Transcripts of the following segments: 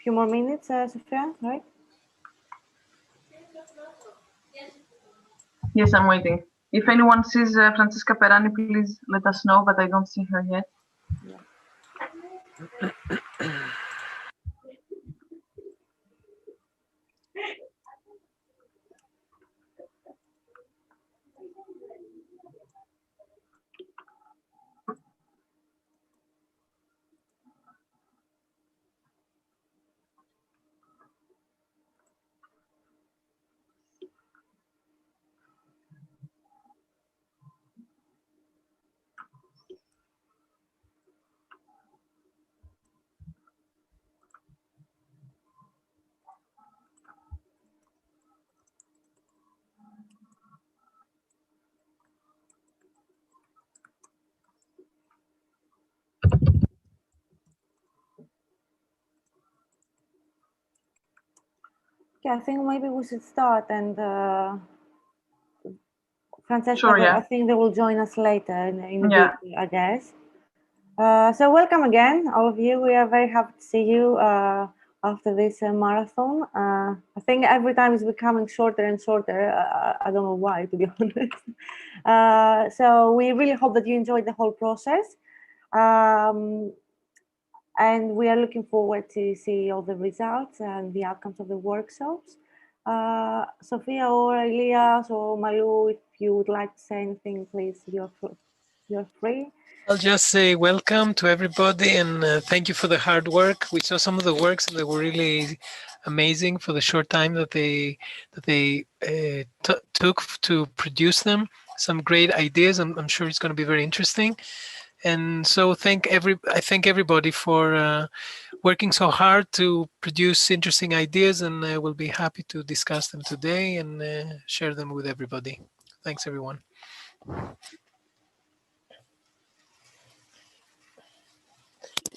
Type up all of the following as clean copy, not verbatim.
Few more minutes, Sofia, right? Yes, I'm waiting. If anyone sees Francesca Perani, please let us know, but I don't see her yet. Yeah. Yeah, I think maybe we should start, and Francesca, Sure, yeah. I think they will join us later in a Yeah. bit, I guess. So welcome again, all of you. We are very happy to see you after this marathon. I think every time it's becoming shorter and shorter. I don't know why, to be honest. So we really hope that you enjoyed the whole process. And we are looking forward to see all the results and the outcomes of the workshops. Sophia or Elias or Malu, if you would like to say anything, please, you're free. I'll just say welcome to everybody and thank you for the hard work. We saw some of the works and they were really amazing for the short time that they took to produce them. Some great ideas. I'm sure it's going to be very interesting. And so I thank everybody for working so hard to produce interesting ideas, and we'll be happy to discuss them today and share them with everybody. Thanks, everyone.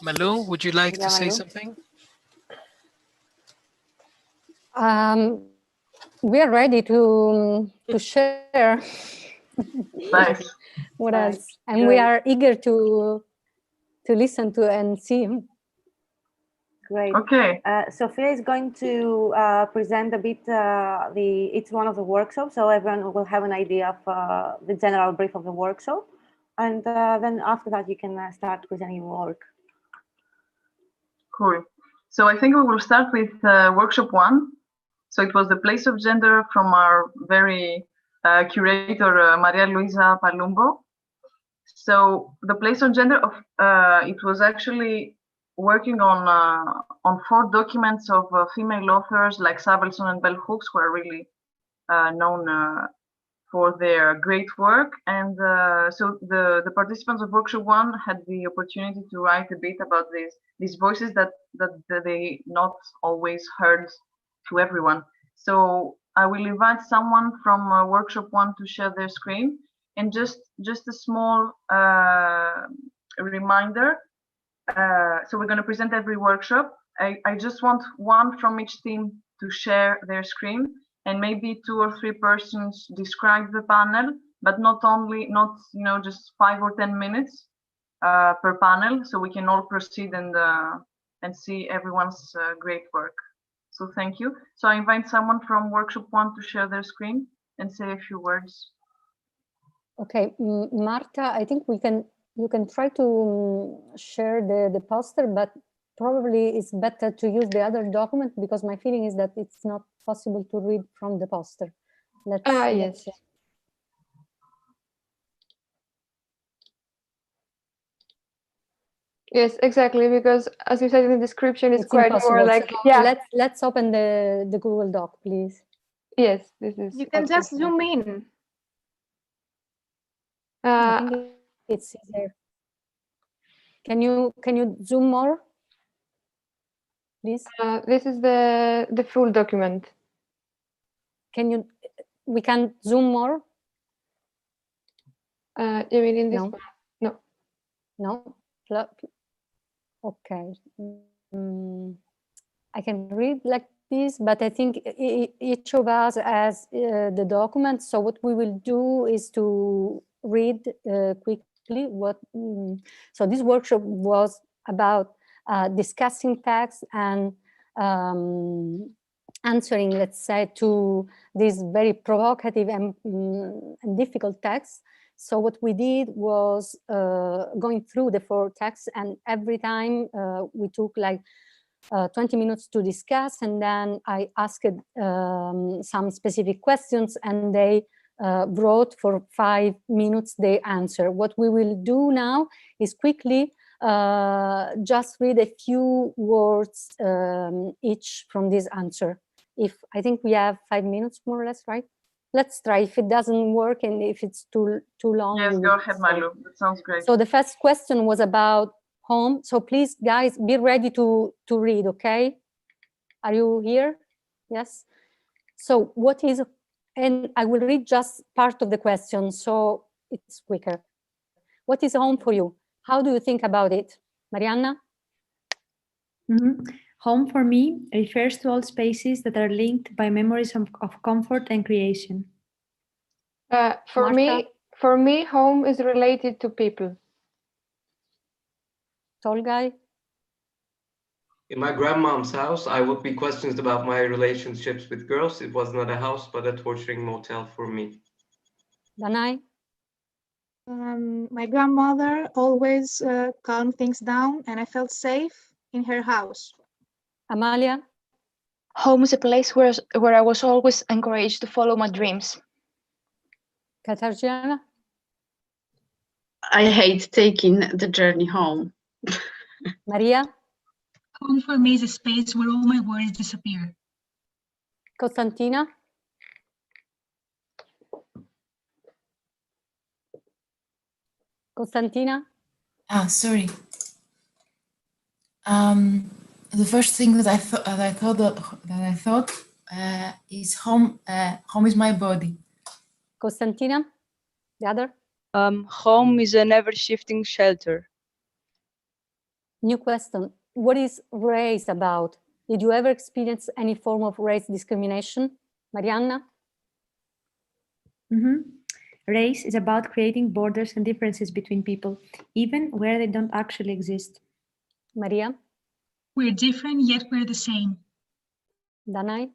Malu, would you like to say something? We are ready to share. Nice. What else? And we are eager to listen to and see. Great. Okay. Sophia is going to present a bit each one of the workshops, so everyone will have an idea of the general brief of the workshop, and then after that you can start presenting your work. Cool. So I think we will start with workshop 1. So it was the place of gender from our very curator Maria Luisa Palumbo. So the place of gender of it was actually working on 4 documents of female authors like Savelson and Bell Hooks, who are really known for their great work. And so the participants of workshop 1 had the opportunity to write a bit about these voices that they not always heard to everyone. So I will invite someone from workshop 1 to share their screen. And just a small reminder. So we're going to present every workshop. I just want one from each team to share their screen, and maybe 2 or 3 persons describe the panel, but not just 5 or 10 minutes per panel, so we can all proceed and see everyone's great work. So thank you. So I invite someone from workshop 1 to share their screen and say a few words. Okay, Marta, I think you can try to share the poster, but probably it's better to use the other document because my feeling is that it's not possible to read from the poster. Yes. Yes, exactly, because as you said in the description, it's quite impossible. more like, so yeah. Let's open the Google Doc, please. Yes, this is. You can just zoom in. I think it's easier. Can you zoom more, please? This is the full document. We can zoom more? You mean in this one? No. No? Okay. I can read like this, but I think each of us has the document. So what we will do is to read quickly what. So this workshop was about discussing text and answering, let's say, to these very provocative and difficult texts. So what we did was going through the 4 texts, and every time we took like 20 minutes to discuss, and then I asked some specific questions, and they wrote for 5 minutes the answer. What we will do now is quickly just read a few words each from this answer. I think we have 5 minutes more or less, right? Let's try. If it doesn't work and if it's too long. Yes, go ahead, Malu. That sounds great. So the first question was about home. So please, guys, be ready to read, okay? Are you here? Yes. So what is, and I will read just part of the question so it's quicker. What is home for you? How do you think about it? Marianna? Home for me refers to all spaces that are linked by memories of comfort and creation. For me, home is related to people. Tall guy? In my grandmom's house, I would be questioned about my relationships with girls. It was not a house, but a torturing motel for me. Danai? My grandmother always calmed things down, and I felt safe in her house. Amalia? Home is a place where I was always encouraged to follow my dreams. Katarzyna? I hate taking the journey home. Maria? Home for me is a space where all my worries disappear. Costantina? Costantina? Sorry. The first thing that I thought is home. Home is my body. Costantina? The other? Home is an ever-shifting shelter. New question. What is race about? Did you ever experience any form of race discrimination? Marianna? Race is about creating borders and differences between people, even where they don't actually exist. Maria? We're different, yet we're the same. Danai?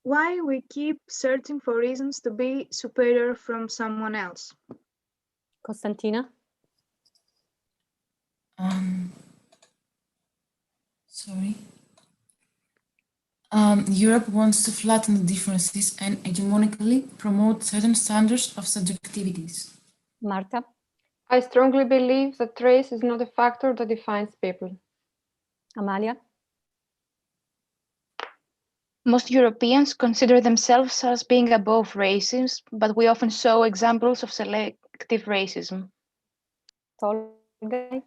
Why we keep searching for reasons to be superior from someone else? Costantina? Sorry. Europe wants to flatten the differences and hegemonically promote certain standards of subjectivities. Marta? I strongly believe that race is not a factor that defines people. Amalia? Most Europeans consider themselves as being above racism, but we often show examples of selective racism. Tall guy?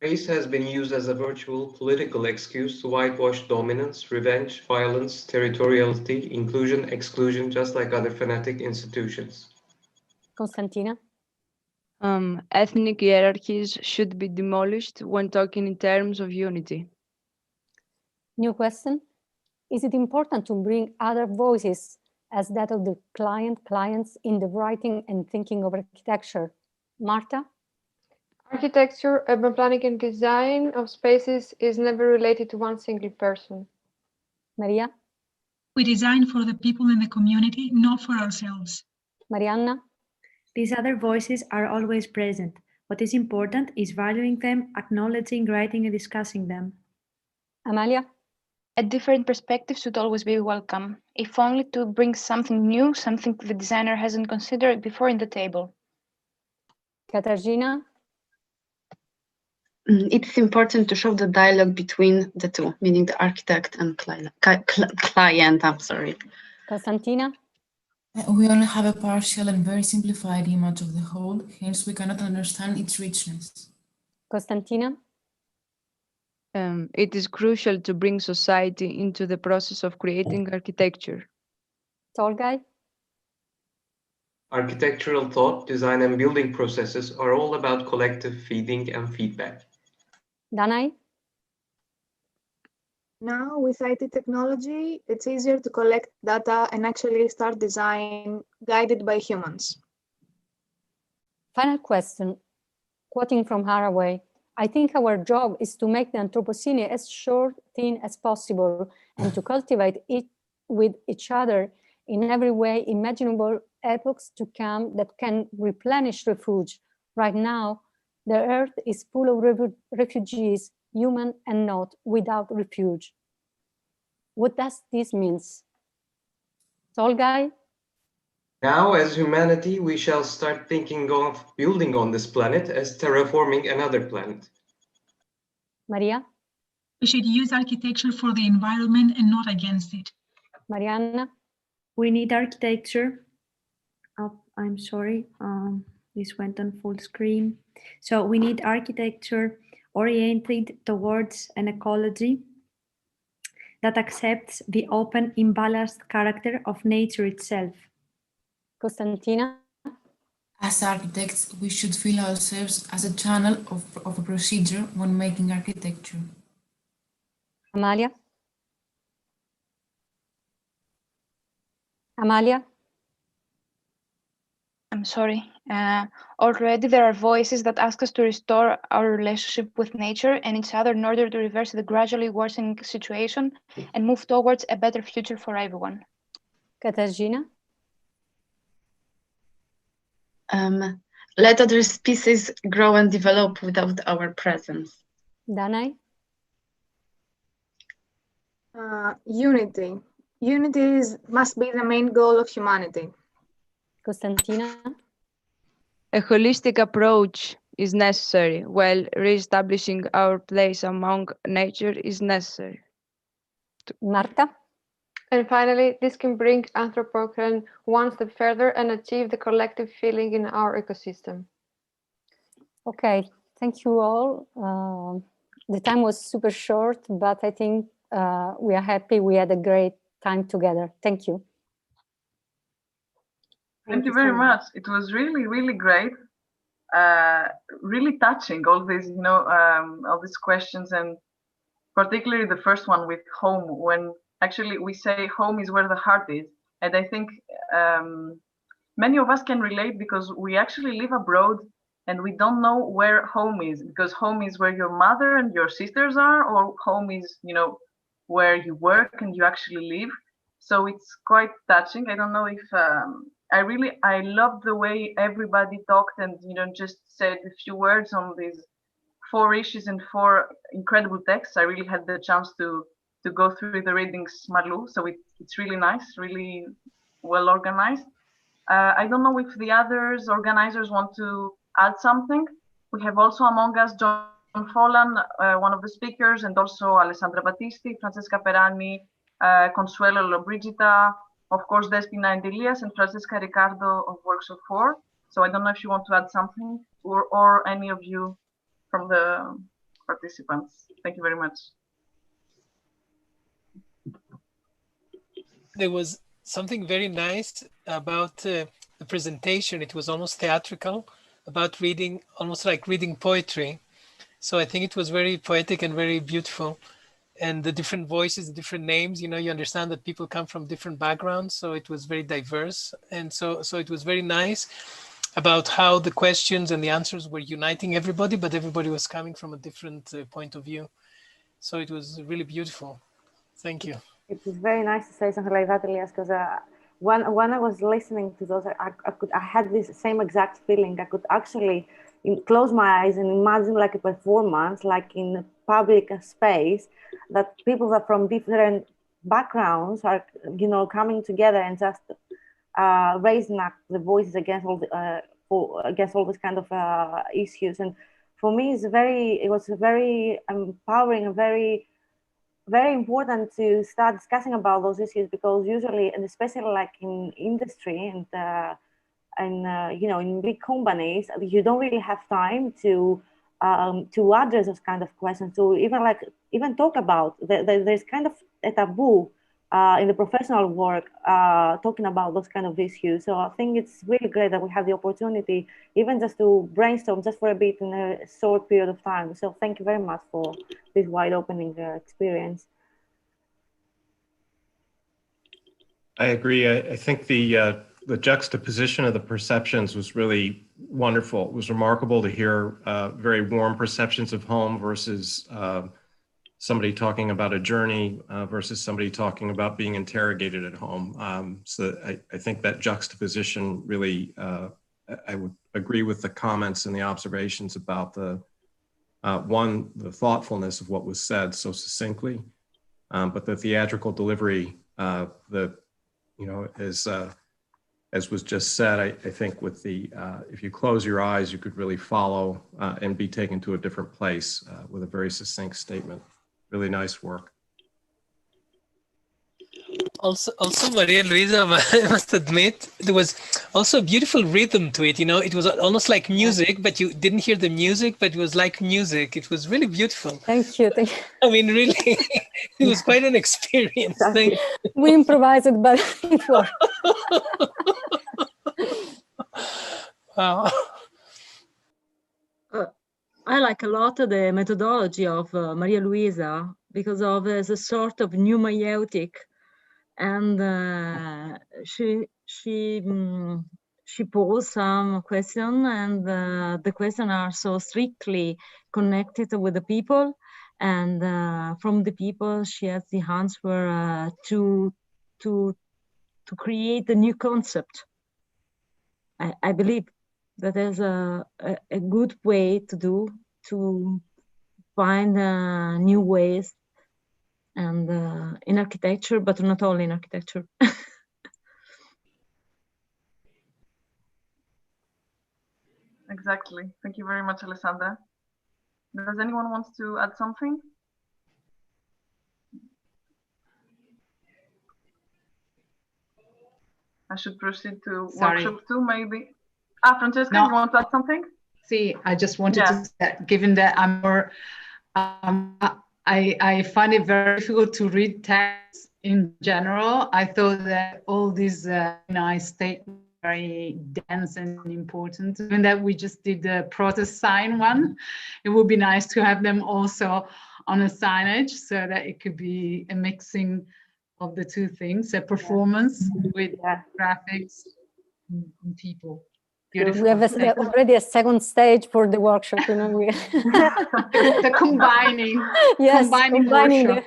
Race has been used as a virtual political excuse to whitewash dominance, revenge, violence, territoriality, inclusion, exclusion, just like other fanatic institutions. Constantina? Ethnic hierarchies should be demolished when talking in terms of unity. New question. Is it important to bring other voices as that of the clients in the writing and thinking of architecture? Marta? Architecture, urban planning and design of spaces is never related to one single person. Maria? We design for the people in the community, not for ourselves. Marianna? These other voices are always present. What is important is valuing them, acknowledging, writing, and discussing them. Amalia? A different perspective should always be welcome, if only to bring something new, something the designer hasn't considered before in the table. Katarzyna? It's important to show the dialogue between the two, meaning the architect and client. I'm sorry. Constantina? We only have a partial and very simplified image of the whole, hence we cannot understand its richness. Constantina? It is crucial to bring society into the process of creating architecture. Tall guy? Architectural thought, design, and building processes are all about collective feeding and feedback. Danai? Now, with IT technology, it's easier to collect data and actually start design guided by humans. Final question, quoting from Haraway, I think our job is to make the Anthropocene as short, thin as possible and to cultivate it with each other in every way imaginable epochs to come that can replenish refuge. Right now, the earth is full of refugees, human and not, without refuge. What does this mean? Solgai? Now, as humanity, we shall start thinking of building on this planet as terraforming another planet. Maria? We should use architecture for the environment and not against it. Mariana? We need architecture. Oh, I'm sorry, this went on full screen. So we need architecture oriented towards an ecology that accepts the open, imbalanced character of nature itself. Costantina? As architects, we should feel ourselves as a channel of a procedure when making architecture. Amalia? Amalia? I'm sorry. Already there are voices that ask us to restore our relationship with nature and each other in order to reverse the gradually worsening situation and move towards a better future for everyone. Katarzyna? Let other species grow and develop without our presence. Danai? Unity. Unity must be the main goal of humanity. Costantina? A holistic approach is necessary, while re-establishing our place among nature is necessary. Marta? And finally, this can bring Anthropocene one step further and achieve the collective feeling in our ecosystem. Okay, thank you all. The time was super short, but I think we are happy we had a great time together. Thank you. Thank you very much. It was really, really great. Really touching, all these, all these questions, and particularly the first one with home, when actually we say home is where the heart is. And I think many of us can relate because we actually live abroad and we don't know where home is, because home is where your mother and your sisters are, or home is, where you work and you actually live. So it's quite touching. I don't know if I love the way everybody talked and just said a few words on these 4 issues and 4 incredible texts. I really had the chance to go through the readings, Marlu. So it's really nice, really well organized. I don't know if the others organizers want to add something. We have also among us John Follan, one of the speakers, and also Alessandra Battisti, Francesca Perani, Consuelo Lobrigida, of course, Despina and Elias, and Francesca Ricardo of Workshop 4. So I don't know if you want to add something, or any of you from the participants. Thank you very much. There was something very nice about the presentation. It was almost theatrical, about reading, almost like reading poetry. So I think it was very poetic and very beautiful. And the different voices, the different names, you understand that people come from different backgrounds. So it was very diverse. And so it was very nice about how the questions and the answers were uniting everybody, but everybody was coming from a different point of view. So it was really beautiful. Thank you. It was very nice to say something like that, Elias, because when I was listening to those, I had this same exact feeling. I could actually close my eyes and imagine like a performance, like in a public space, that people that from different backgrounds are, coming together and just raising up the voices against all these kind of issues. And for me, it was very empowering and very important to start discussing about those issues, because usually, and especially like in industry and in big companies, you don't really have time to address those kind of questions, to even talk about. There's kind of a taboo in the professional work talking about those kind of issues. So I think it's really great that we have the opportunity even just to brainstorm just for a bit in a short period of time. So thank you very much for this wide opening experience. I agree. I think the juxtaposition of the perceptions was really wonderful. It was remarkable to hear very warm perceptions of home versus somebody talking about a journey versus somebody talking about being interrogated at home. So I think that juxtaposition really, I would agree with the comments and the observations about the thoughtfulness of what was said so succinctly, but the theatrical delivery, as was just said, I think with if you close your eyes, you could really follow and be taken to a different place with a very succinct statement. Really nice work. Also, Maria Luisa, I must admit, there was also a beautiful rhythm to it. It was almost like music, but you didn't hear the music, but it was like music. It was really beautiful. Thank you. I mean, really, it was quite an experience. Thank you. We improvised it, but it worked. Wow. I like a lot the methodology of Maria Luisa because of as a sort of new meiotic, and she posed some question, and the questions are so strictly connected with the people, and from the people she has the answer to create a new concept. I believe that is a good way to find new ways, and in architecture, but not only in architecture. Exactly. Thank you very much, Alessandra. Does anyone want to add something? I should proceed to workshop 2, maybe. Francesca, you want to add something? See, I just wanted to say, given that I'm more, I find it very difficult to read text in general. I thought that all these nice statements are very dense and important. Given that we just did the protest sign one, it would be nice to have them also on a signage so that it could be a mixing of the two things, a performance with graphics and people. Beautiful. We have already a second stage for the workshop. The combining. Yes, combining workshop.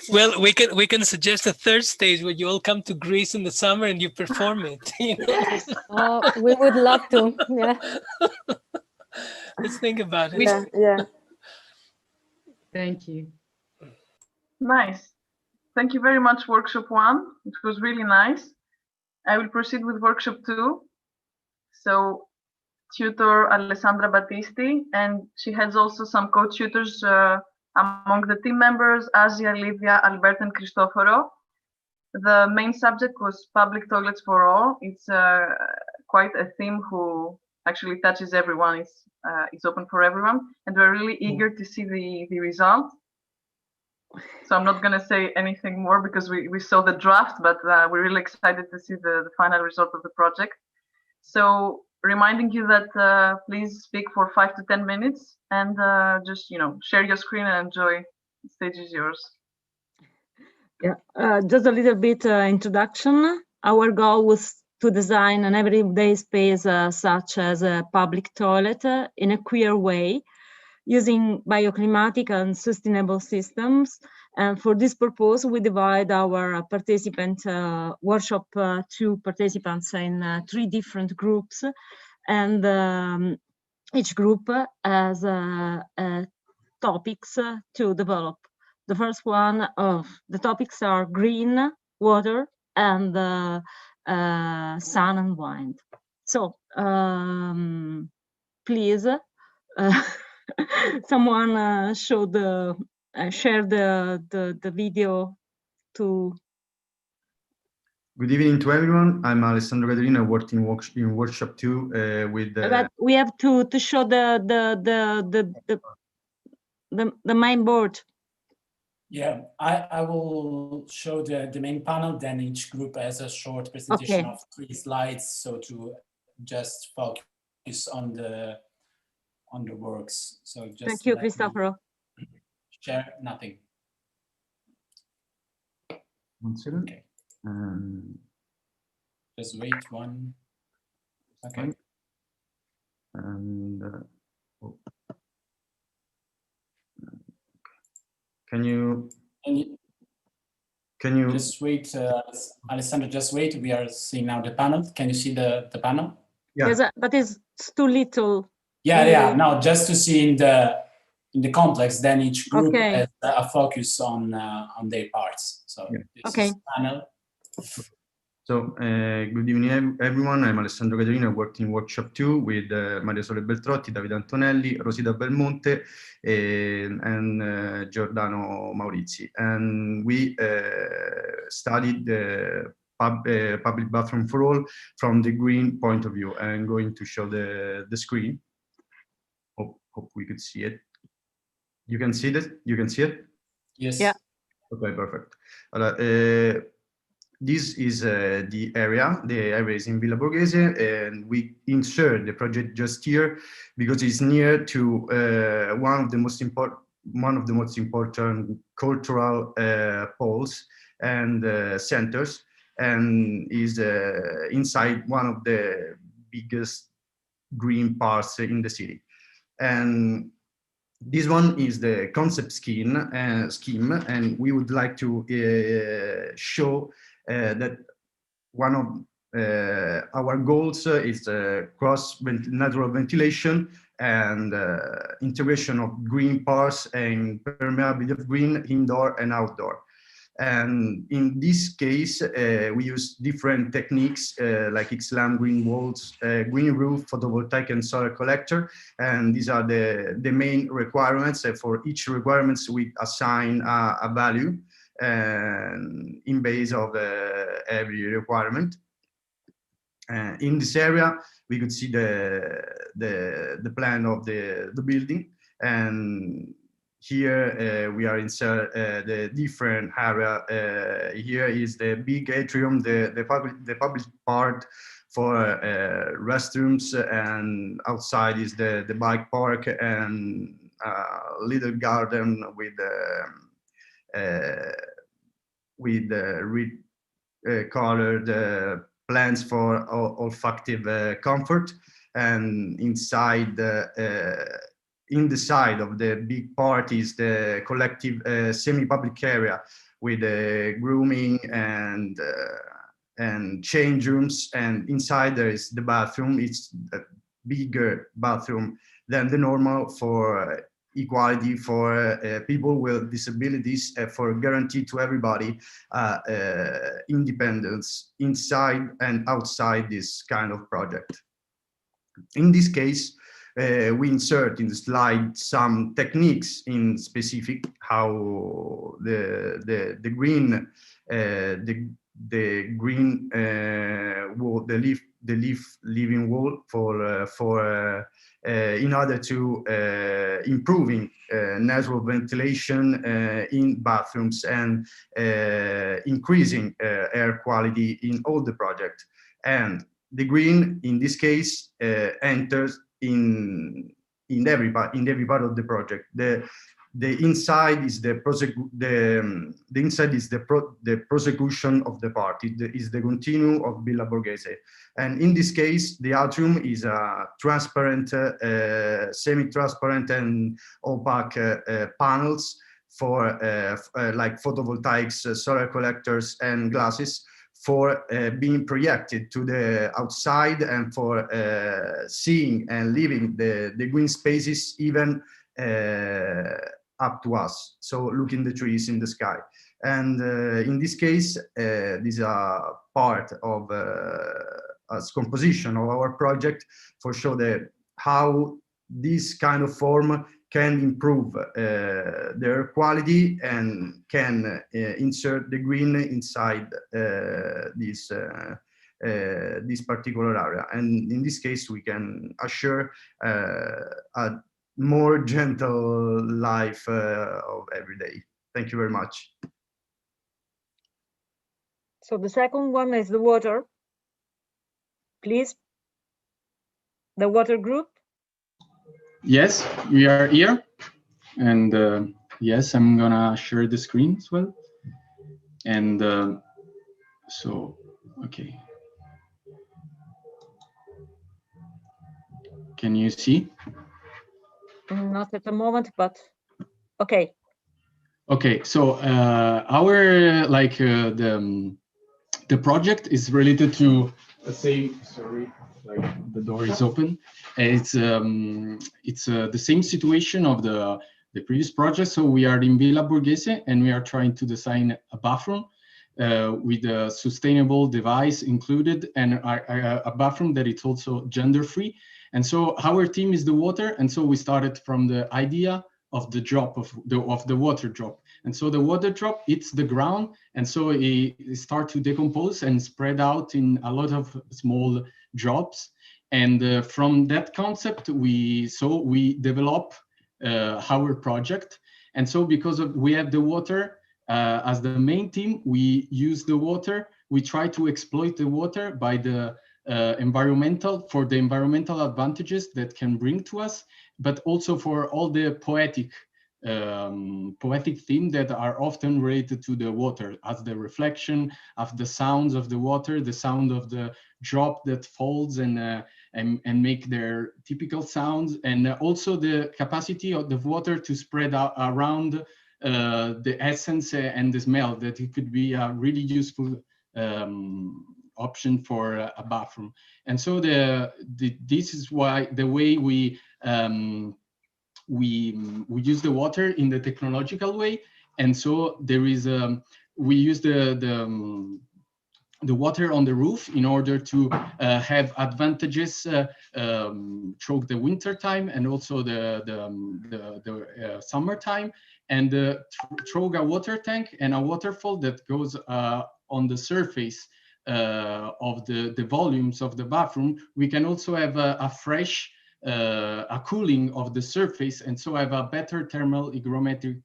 Well, we can suggest a third stage where you all come to Greece in the summer and you perform it. Oh, we would love to. Yeah. Let's think about it. Yeah. Thank you. Nice. Thank you very much, workshop 1. It was really nice. I will proceed with workshop 2. So tutor Alessandra Battisti, and she has also some co-tutors among the team members, Asia, Livia, Albert, and Cristoforo. The main subject was public toilets for all. It's quite a theme who actually touches everyone. It's open for everyone, and we're really eager to see the result. So I'm not going to say anything more because we saw the draft, but we're really excited to see the final result of the project. So reminding you that please speak for 5 to 10 minutes and just, share your screen and enjoy. The stage is yours. Yeah, just a little bit introduction. Our goal was to design an everyday space such as a public toilet in a queer way, using bioclimatic and sustainable systems. And for this purpose, we divide our workshop 2 participants in 3 different groups. And each group has topics to develop. The first one of the topics are green, water, and sun and wind. So please, someone should share the video to. Good evening to everyone. I'm Alessandro Gaderino. I worked in workshop 2 with. But we have to show the main board. Yeah, I will show the main panel. Then each group has a short presentation of 3 slides, so to just focus on the works. So just thank you, Cristoforo. Share nothing. 1 second. Okay. Just wait one. Okay. And can you just wait, Alessandro? Just wait. We are seeing now the panel. Can you see the panel? Yeah. Yes, but it's too little. Yeah. Now, just to see in the complex, then each group Okay. has a focus on their parts. So this is panel. So, good evening, everyone. I'm Alessandro Caterino. I worked in workshop 2 with Maria Sole Beltrotti, Davide Antonelli, Rosita Belmonte, and Giordano Maurizi. And we studied the public bathroom for all from the green point of view. I'm going to show the screen. Hope we could see it. You can see it? You can see it? Yes. Yeah. Okay, perfect. This is the area. The area is in Villa Borghese, and we insert the project just here because it's near to one of the most important cultural poles and centers, and is inside one of the biggest green parks in the city. And this one is the concept scheme, and we would like to show that one of our goals is natural ventilation and integration of green parts and permeability of green indoor and outdoor. And in this case, we use different techniques like X-Lam, green walls, green roof, photovoltaic and solar collector. And these are the main requirements. For each requirements, we assign a value in base of every requirement. In this area, we could see the plan of the building, and here we are inside the different area. Here is the big atrium, the public part for restrooms, and outside is the bike park and little garden with colored plants for olfactive comfort. And inside in the side of the big part is the collective semi-public area with grooming and change rooms. And inside there is the bathroom. It's a bigger bathroom than the normal for equality for people with disabilities, for guarantee to everybody independence inside and outside this kind of project. In this case, we insert in the slide some techniques in specific how the green wall, the living wall for in order to improving natural ventilation in bathrooms and increasing air quality in all the project. And the green in this case enters in every part of the project. The inside is the prosecution of the part. It is the continuum of Villa Borghese. And in this case, the atrium is a transparent, semi-transparent and opaque panels for like photovoltaics, solar collectors and glasses for being projected to the outside and for seeing and living the green spaces even up to us. So looking the trees in the sky. And in this case, these are part of a composition of our project for show that how this kind of form can improve their quality and can insert the green inside this particular area. And in this case, we can assure a more gentle life of every day. Thank you very much. So the second one is the water. Please, the water group. Yes, we are here. And yes, I'm gonna share the screen as well. And So, okay. Can you see? Not at the moment, but okay. Okay, so our the project is related to, let's say, sorry, like the door is open. It's the same situation of the previous project. So we are in Villa Borghese and we are trying to design a bathroom with a sustainable device included and a bathroom that is also gender free. And so our team is the water. And so we started from the idea of the drop of the water drop. And so the water drop hits the ground, and so it starts to decompose and spread out in a lot of small drops. And from that concept, we develop our project. And so because we have the water as the main theme, we use the water. We try to exploit the water by the environmental advantages that can bring to us, but also for all the poetic theme that are often related to the water, as the reflection of the sounds of the water, the sound of the drop that falls and make their typical sounds, and also the capacity of the water to spread out around the essence and the smell, that it could be a really useful option for a bathroom. And so this is why the way we use the water in the technological way. And so there is we use the water on the roof in order to have advantages through the winter time and also the summertime, and through a water tank and a waterfall that goes on the surface of the volumes of the bathroom. We can also have a fresh a cooling of the surface, and so have a better thermal hygrometric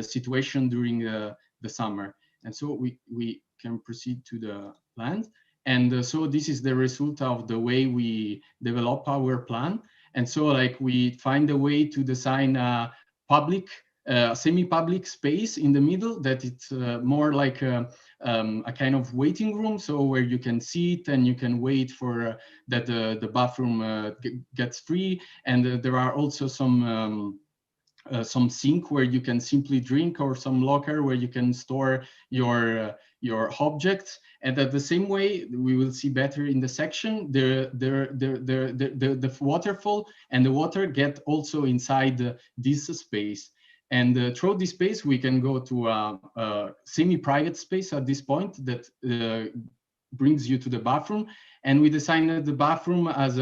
situation during the summer. And so we can proceed to the plan. And so this is the result of the way we develop our plan. And so like we find a way to design a public, semi-public space in the middle that it's more like a kind of waiting room, so where you can sit and you can wait for that the bathroom gets free. And there are also some sink where you can simply drink, or some locker where you can store your objects. And at the same way, we will see better in the section, the waterfall and the water get also inside this space. And through this space, we can go to a semi-private space at this point that brings you to the bathroom. And we designed the bathroom as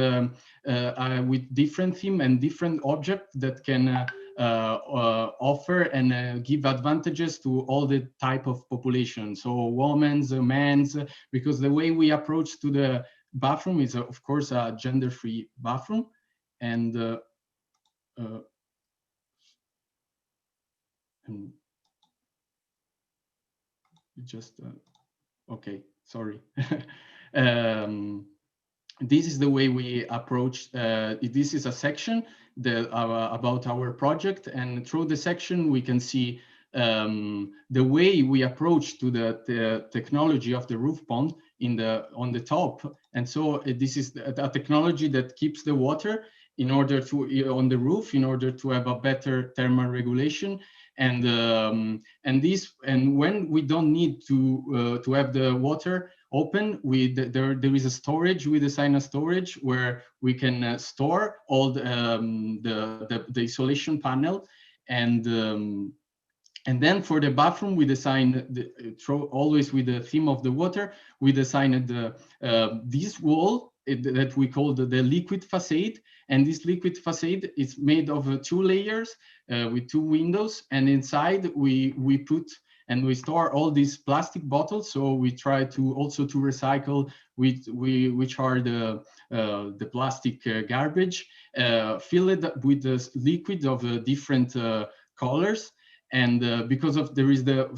with different theme and different objects that can offer and give advantages to all the type of population. So women's, men's, because the way we approach to the bathroom is of course a gender-free bathroom. And just okay, sorry. This is the way we approach. This is a section that about our project, and through the section we can see the way we approach to the technology of the roof pond on the top. And so this is a technology that keeps the water in order to on the roof in order to have a better thermal regulation. And when we don't need to have the water open, there is a storage. We design a storage where we can store all the isolation panel. And then for the bathroom, we design always with the theme of the water. We designed this wall that we call the liquid facade. And this liquid facade is made of 2 layers with 2 windows. And inside we put and we store all these plastic bottles. So we try to also to recycle which are the plastic garbage, fill it with the liquid of different colors. And because of there is the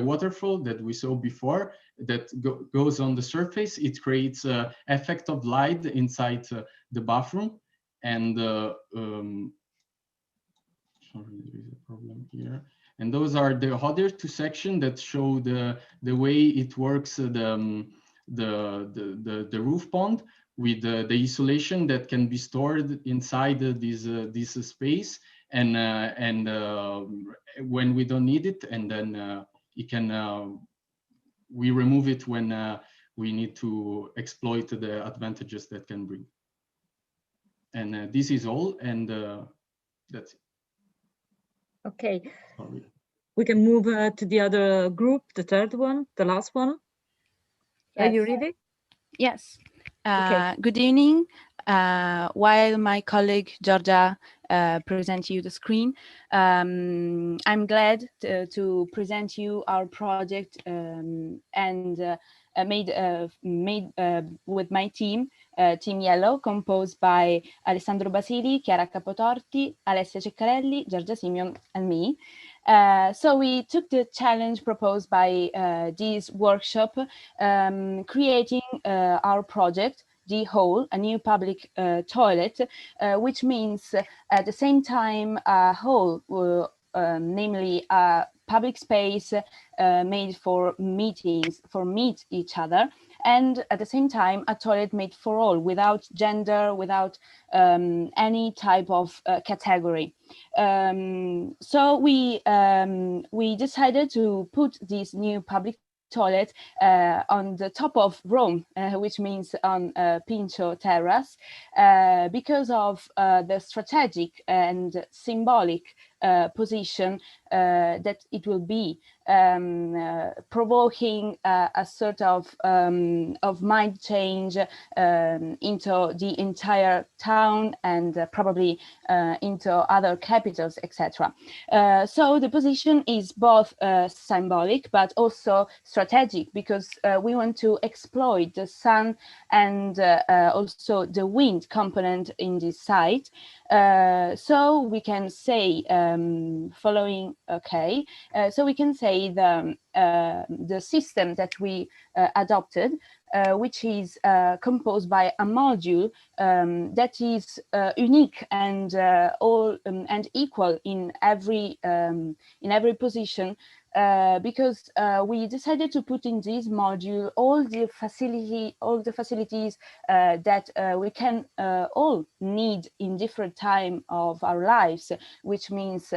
waterfall that we saw before that goes on the surface, it creates an effect of light inside the bathroom. And sorry, there is a problem here. And those are the other two sections that show the way it works, the roof pond with the insulation that can be stored inside this space, and when we don't need it, and then it can we remove it when we need to exploit the advantages that can bring. And this is all, and that's it. Okay. Sorry. We can move to the other group, the third one, the last one. Are you ready? Yes. Good evening. While my colleague Georgia presents you the screen, I'm glad to present you our project and made with my team, Team Yellow, composed by Alessandro Basili, Chiara Capotorti, Alessia Ceccarelli, Giorgia Simeon, and me. So we took the challenge proposed by this workshop, creating our project, The Hole, a new public toilet, which means at the same time a hole, namely a public space made for meetings, meet each other, and at the same time a toilet made for all, without gender, without any type of category. So we decided to put this new public toilet on the top of Rome, which means on Pincio Terrace, because of the strategic and symbolic position that it will be, provoking a sort of mind change into the entire town, and probably into other capitals, etc. So the position is both symbolic but also strategic, because we want to exploit the sun and also the wind component in this site. So we can say, following, okay, so we can say the system that we adopted, which is composed by a module that is unique and all and equal in every position, because we decided to put in this module all the facilities that we can all need in different time of our lives, which means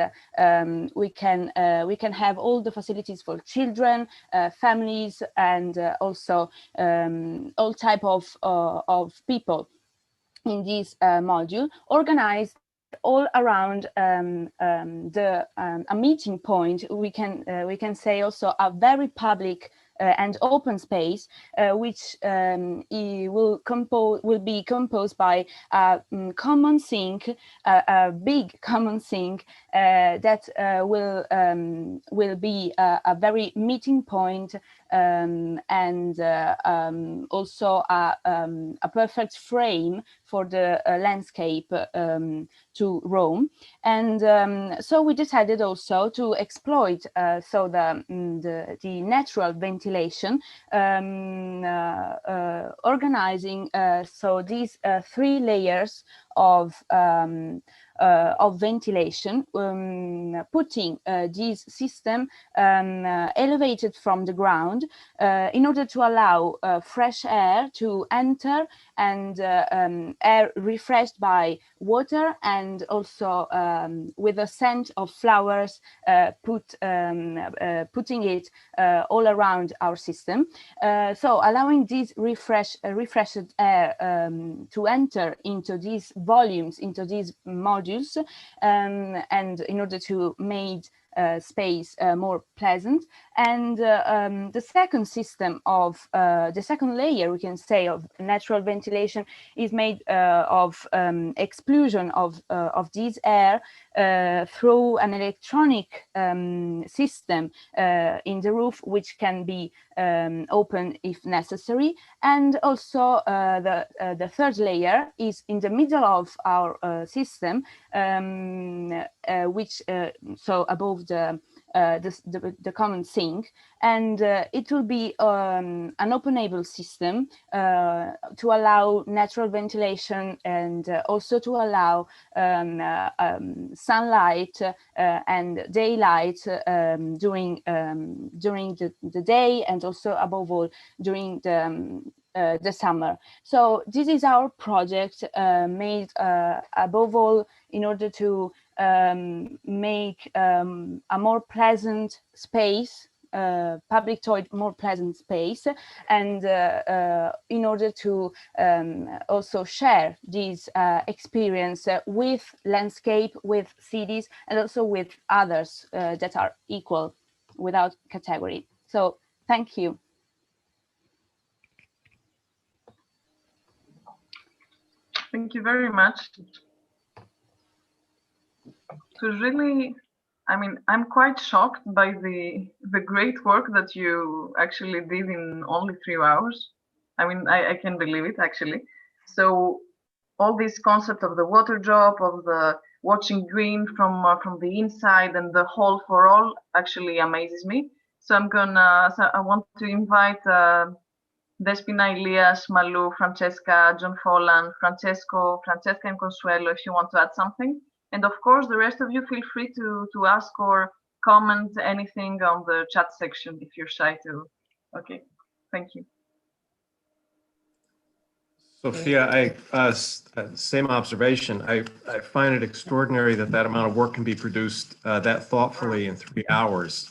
we can have all the facilities for children, families, and also all type of people in this module, organized all around a meeting point. We can say also a very public and open space, which will be composed by a common sink, a big common sink that will be a very meeting point, and also a perfect frame for the landscape to Rome. And so we decided also to exploit the natural ventilation, organizing so these 3 layers of ventilation, putting this system elevated from the ground in order to allow fresh air to enter, and air refreshed by water, and also with a scent of flowers, putting it all around our system. So allowing this refreshed air to enter into these volumes, into these modules, and in order to make space more pleasant. And the second system of the second layer, we can say, of natural ventilation is made of exclusion of this air through an electronic system in the roof, which can be open if necessary. And also the third layer is in the middle of our system, which so above the the common sink, and it will be an openable system to allow natural ventilation and also to allow sunlight and daylight during the day, and also above all during the summer. So this is our project made above all in order to make a more pleasant space, public toilet, more pleasant space, and in order to also share this experience with landscape, with cities, and also with others that are equal without category. So thank you. Thank you very much. It was really, I mean, I'm quite shocked by the great work that you actually did in only 3 hours. I mean, I can believe it actually. So all this concept of the water drop, of the watching green from the inside, and the whole for all actually amazes me. So I want to invite Despina, Elias, Malu, Francesca, John Follan, Francesca and Consuelo, if you want to add something. And of course, the rest of you feel free to ask or comment anything on the chat section if you're shy to. Okay, thank you. Sophia, same observation. I find it extraordinary that that amount of work can be produced that thoughtfully in 3 hours,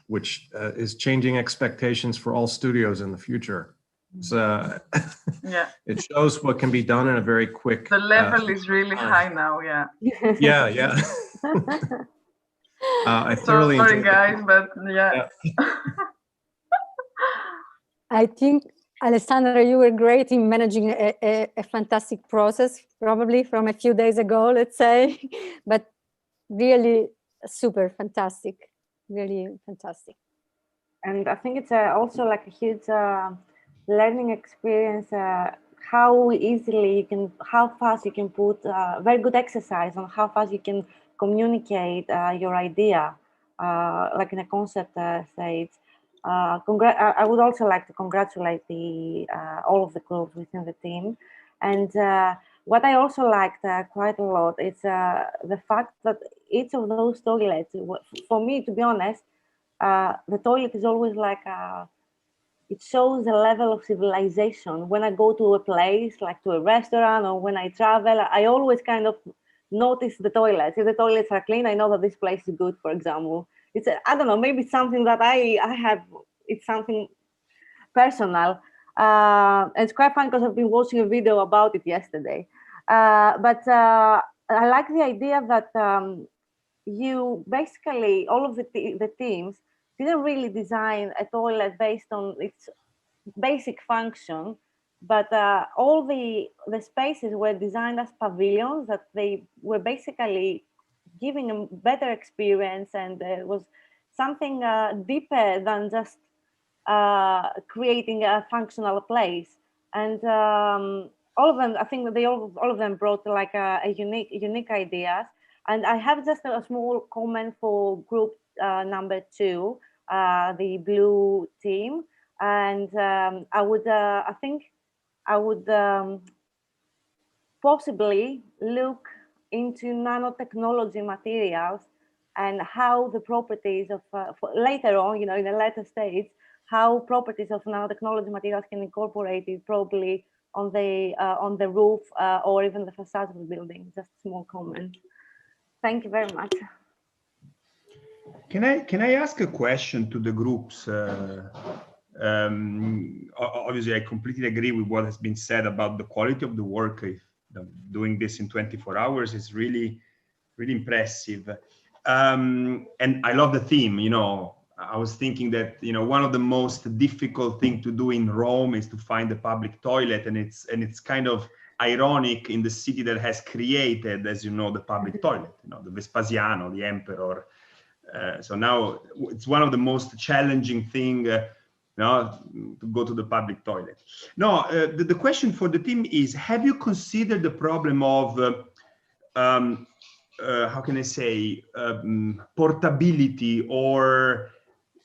which is changing expectations for all studios in the future. So yeah, it shows what can be done in a very quick. The level is really high now. Yeah. Yeah. I thoroughly sorry, enjoyed guys, but yeah. I think, Alessandra, you were great in managing a fantastic process, probably from a few days ago, let's say, but really super fantastic, really fantastic. And I think it's also like a huge learning experience, how easily you can, how fast you can put very good exercise on how fast you can communicate your idea, like in a concept stage. I would also like to congratulate all of the groups within the team. And what I also liked quite a lot is the fact that each of those toilets, for me, to be honest, the toilet is always like, it shows a level of civilization. When I go to a place, like to a restaurant, or when I travel, I always kind of notice the toilets. If the toilets are clean, I know that this place is good, for example. It's, I don't know, maybe it's something that I have, it's something personal. It's quite fun because I've been watching a video about it yesterday. But I like the idea that you basically, all of the teams didn't really design a toilet based on its basic function, but all the spaces were designed as pavilions that they were basically giving a better experience, and it was something deeper than just creating a functional place. And all of them, I think that all of them brought like a unique ideas. And I have just a small comment for group number 2, the blue team. And I think I would possibly look into nanotechnology materials and how the properties of later on, in a later stage, how properties of nanotechnology materials can incorporate it probably on the roof or even the facade of the building. Just a small comment. Thank you very much. Can I ask a question to the groups? Obviously, I completely agree with what has been said about the quality of the work. Doing this in 24 hours is really, really impressive. And I love the theme. I was thinking that one of the most difficult thing to do in Rome is to find a public toilet, and it's kind of ironic in the city that has created, as you know, the public toilet. The Vespasiano, the emperor. So now it's one of the most challenging thing. To go to the public toilet. No, the question for the team is: have you considered the problem of how can I say, portability, or,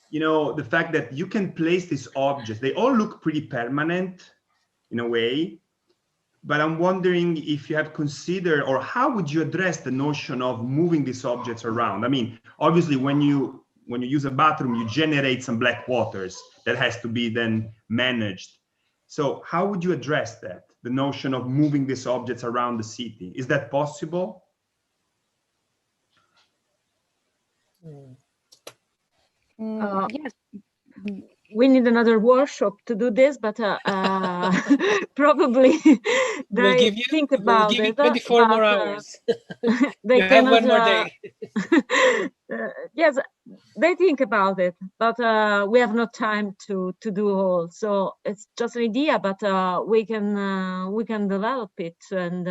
you know, the fact that you can place these objects. They all look pretty permanent in a way, but I'm wondering if you have considered, or how would you address the notion of moving these objects around? I mean, obviously, when you use a bathroom, you generate some black waters that has to be then managed. So how would you address that? The notion of moving these objects around the city. Is that possible? Yes. We need another workshop to do this, but probably they think about give you it. 24 more but, hours. they You have cannot. one more day. Yes, they think about it, but we have no time to do all. So it's just an idea, but we can develop it, and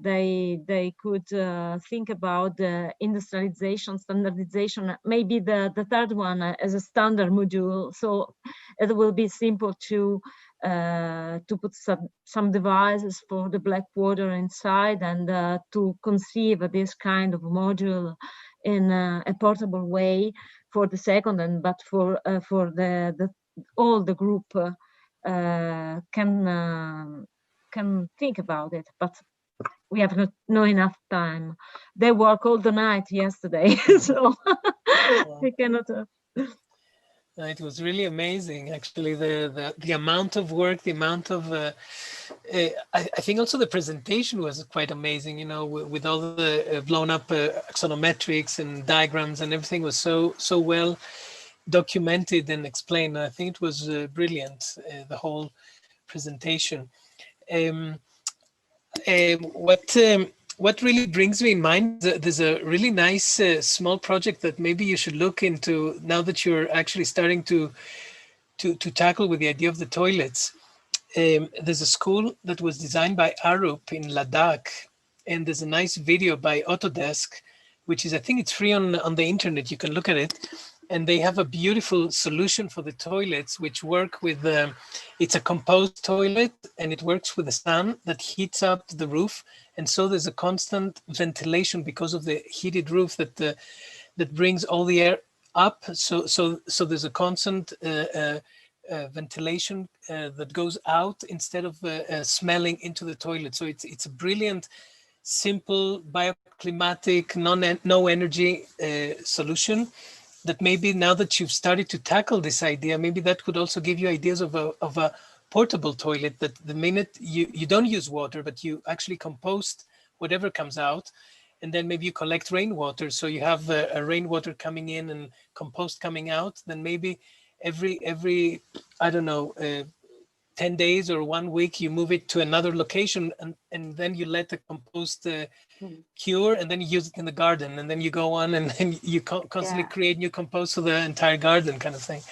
they could think about the industrialization, standardization, maybe the third one as a standard module. So it will be simple to put some devices for the black water inside, and to conceive this kind of module in a portable way for the second, and but for the all the group can think about it, but we have not enough time. They work all the night yesterday, so we cannot. It was really amazing, actually, the amount of work, the amount of, I think also the presentation was quite amazing, you know, with all the blown up axonometrics and diagrams, and everything was so well documented and explained. I think it was brilliant, the whole presentation. What really brings me in mind, there's a really nice small project that maybe you should look into now that you're actually starting to tackle with the idea of the toilets. There's a school that was designed by Arup in Ladakh, and there's a nice video by Autodesk, which is, I think it's free on the internet. You can look at it. And they have a beautiful solution for the toilets, which work with, it's a composed toilet, and it works with the sun that heats up the roof. And so there's a constant ventilation because of the heated roof that brings all the air up. So there's a constant ventilation that goes out instead of smelling into the toilet. So it's a brilliant, simple, bioclimatic, no energy solution that maybe now that you've started to tackle this idea, maybe that could also give you ideas of a portable toilet, that the minute you don't use water, but you actually compost whatever comes out, and then maybe you collect rainwater. So you have a rainwater coming in and compost coming out. Then maybe every I don't know, 10 days or 1 week, you move it to another location, and then you let the compost cure, and then you use it in the garden, and then you go on, and then you constantly create new compost for the entire garden, kind of thing.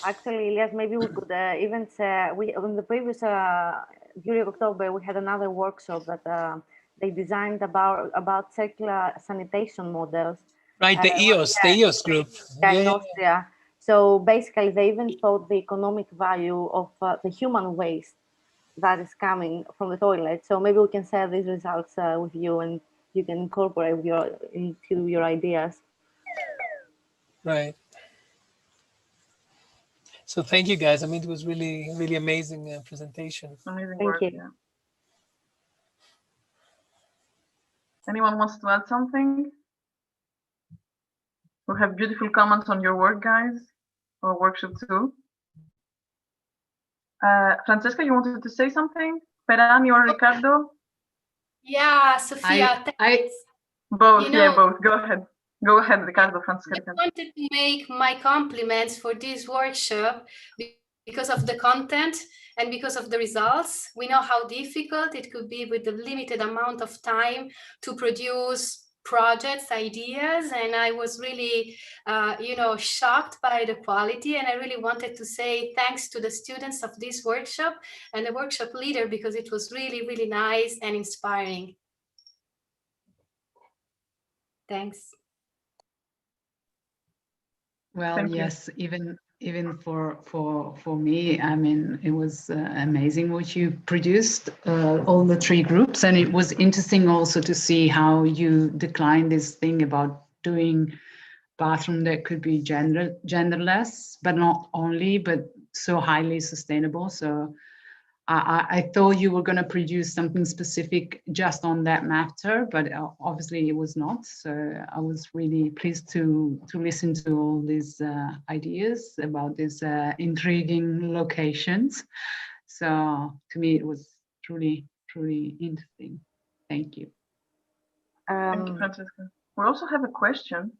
Actually, Elias, maybe we could even say, on the previous during October, we had another workshop that they designed about circular sanitation models. Right, the EOS group. In Austria. So basically, they even thought the economic value of the human waste that is coming from the toilet. So maybe we can share these results with you, and you can incorporate into your ideas. Right. So thank you, guys. I mean, it was really, really amazing presentation. Amazing Thank work, you. yeah. Anyone wants to add something? We have beautiful comments on your work, guys, or workshop too. Francesca, you wanted to say something? Perani or Ricardo? Yeah, Sophia, both, both. Go ahead. Go ahead, Ricardo, Francesca. I wanted to make my compliments for this workshop because of the content and because of the results. We know how difficult it could be with the limited amount of time to produce projects, ideas, and I was really, shocked by the quality, and I really wanted to say thanks to the students of this workshop and the workshop leader, because it was really, really nice and inspiring. Thanks. Well, Thank yes, you. even for me, I mean, it was amazing what you produced, all the three groups, and it was interesting also to see how you declined this thing about doing bathroom that could be genderless, but not only, but so highly sustainable. So I thought you were going to produce something specific just on that matter, but obviously it was not. So I was really pleased to listen to all these ideas about these intriguing locations. So to me, it was truly, truly interesting. Thank you. Thank you, Francesca. We also have a question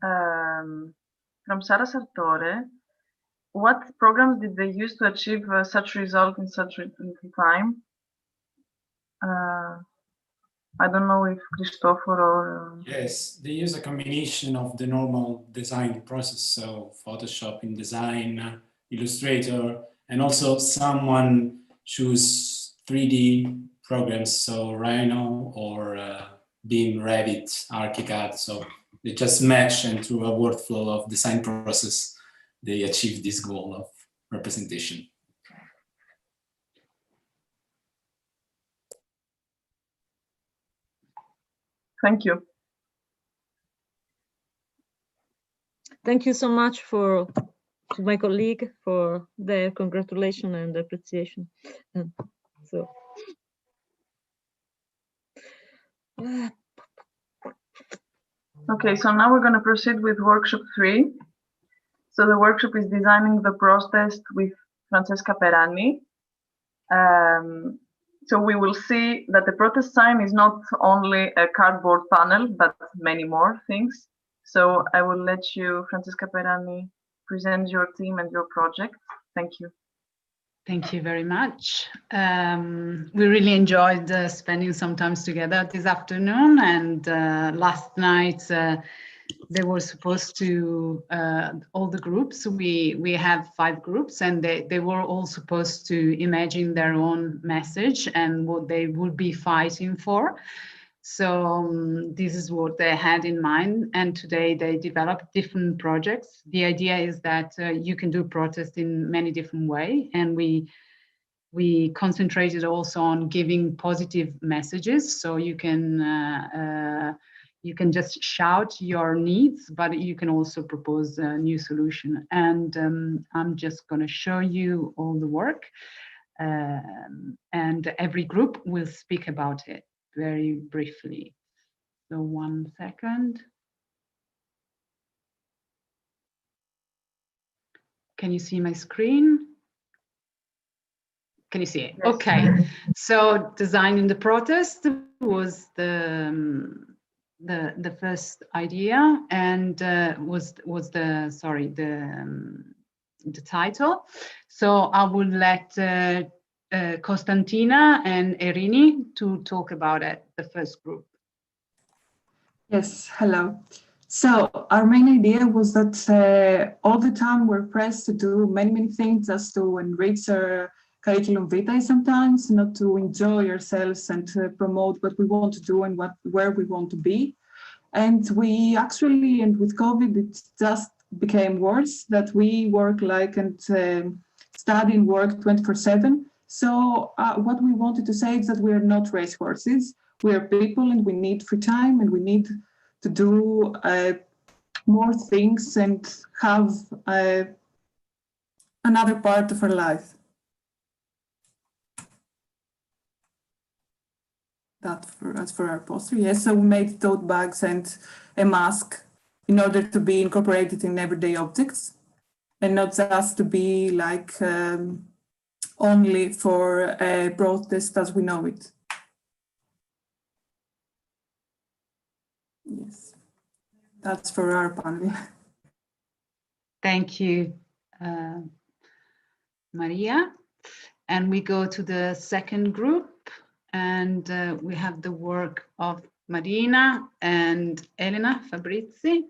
from Sara Sartore. What programs did they use to achieve such result in such little time? I don't know if Christopher or... Yes, they use a combination of the normal design process, so Photoshop, InDesign, Illustrator, and also someone choose 3D programs, so Rhino or Beam, Revit, ArchiCAD. So they just match, and through a workflow of design process, they achieve this goal of representation. Thank you. Thank you so much to my colleague for their congratulations and appreciation. So. Okay, so now we're going to proceed with workshop 3. So the workshop is designing the protest with Francesca Perani. So we will see that the protest sign is not only a cardboard panel, but many more things. So I will let you, Francesca Perani, present your team and your project. Thank you. Thank you very much. We really enjoyed spending some time together this afternoon, and last night they were supposed to, all the groups, we have 5 groups, and they were all supposed to imagine their own message and what they would be fighting for. So this is what they had in mind, and today they developed different projects. The idea is that you can do protest in many different ways, and we concentrated also on giving positive messages. So you can just shout your needs, but you can also propose a new solution. And I'm just going to show you all the work, and every group will speak about it very briefly. So 1 second. Can you see my screen? Can you see it? Yes. Okay. So designing the protest was the first idea, and was the title. So I would let Costantina and Erini to talk about it, the first group. Yes, hello. So our main idea was that all the time we're pressed to do many things just to enrich our curriculum vitae sometimes, not to enjoy ourselves and to promote what we want to do and where we want to be. And we actually, and with COVID, it just became worse that we work and study and work 24/7. So what we wanted to say is that we are not racehorses. We are people, and we need free time, and we need to do more things and have another part of our life. As for our poster, yes. So we made tote bags and a mask in order to be incorporated in everyday objects, and not just to be only for a protest as we know it. Yes, that's for our panel. Thank you, Maria. And we go to the second group, and we have the work of Marina and Elena Fabrizi.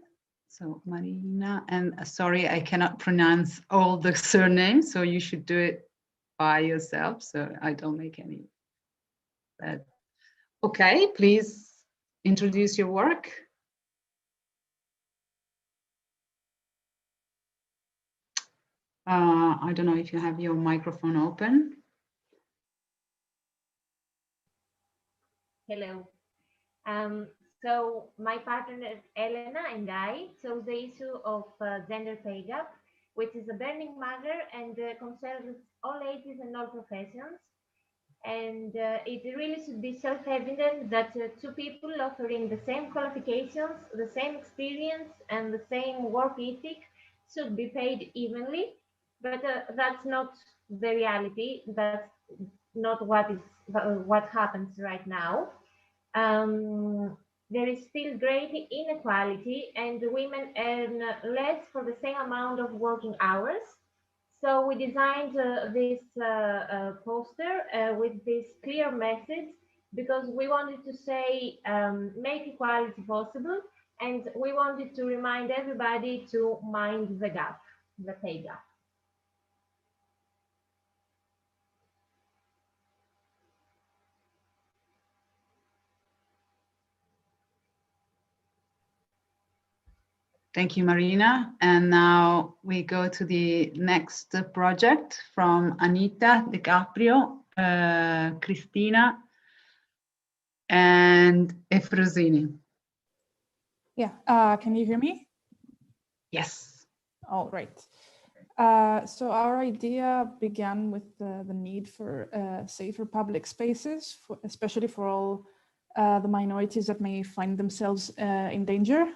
So Marina, and sorry, I cannot pronounce all the surnames, so you should do it by yourself, so I don't make any. But okay, please introduce your work. I don't know if you have your microphone open. Hello. So my partners Elena and I chose the issue of gender pay gap, which is a burning matter and concerns all ages and all professions. And it really should be self-evident that two people offering the same qualifications, the same experience, and the same work ethic should be paid evenly. But that's not the reality. That's not what happens right now. There is still great inequality, and women earn less for the same amount of working hours. So we designed this poster with this clear message because we wanted to say make equality possible, and we wanted to remind everybody to mind the gap, the pay gap. Thank you, Marina. And now we go to the next project from Anita DiCaprio, Cristina, and Efrosini. Yeah, can you hear me? Yes. All right. So our idea began with the need for safer public spaces, especially for all the minorities that may find themselves in danger.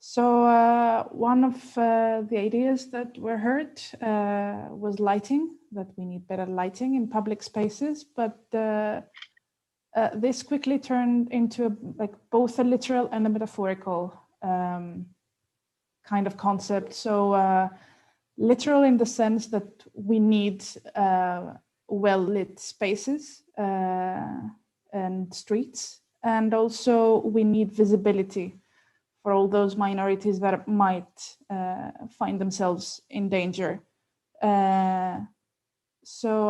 So one of the ideas that were heard was lighting, that we need better lighting in public spaces, but this quickly turned into both a literal and a metaphorical kind of concept. So literal in the sense that we need well-lit spaces and streets, and also we need visibility for all those minorities that might find themselves in danger. So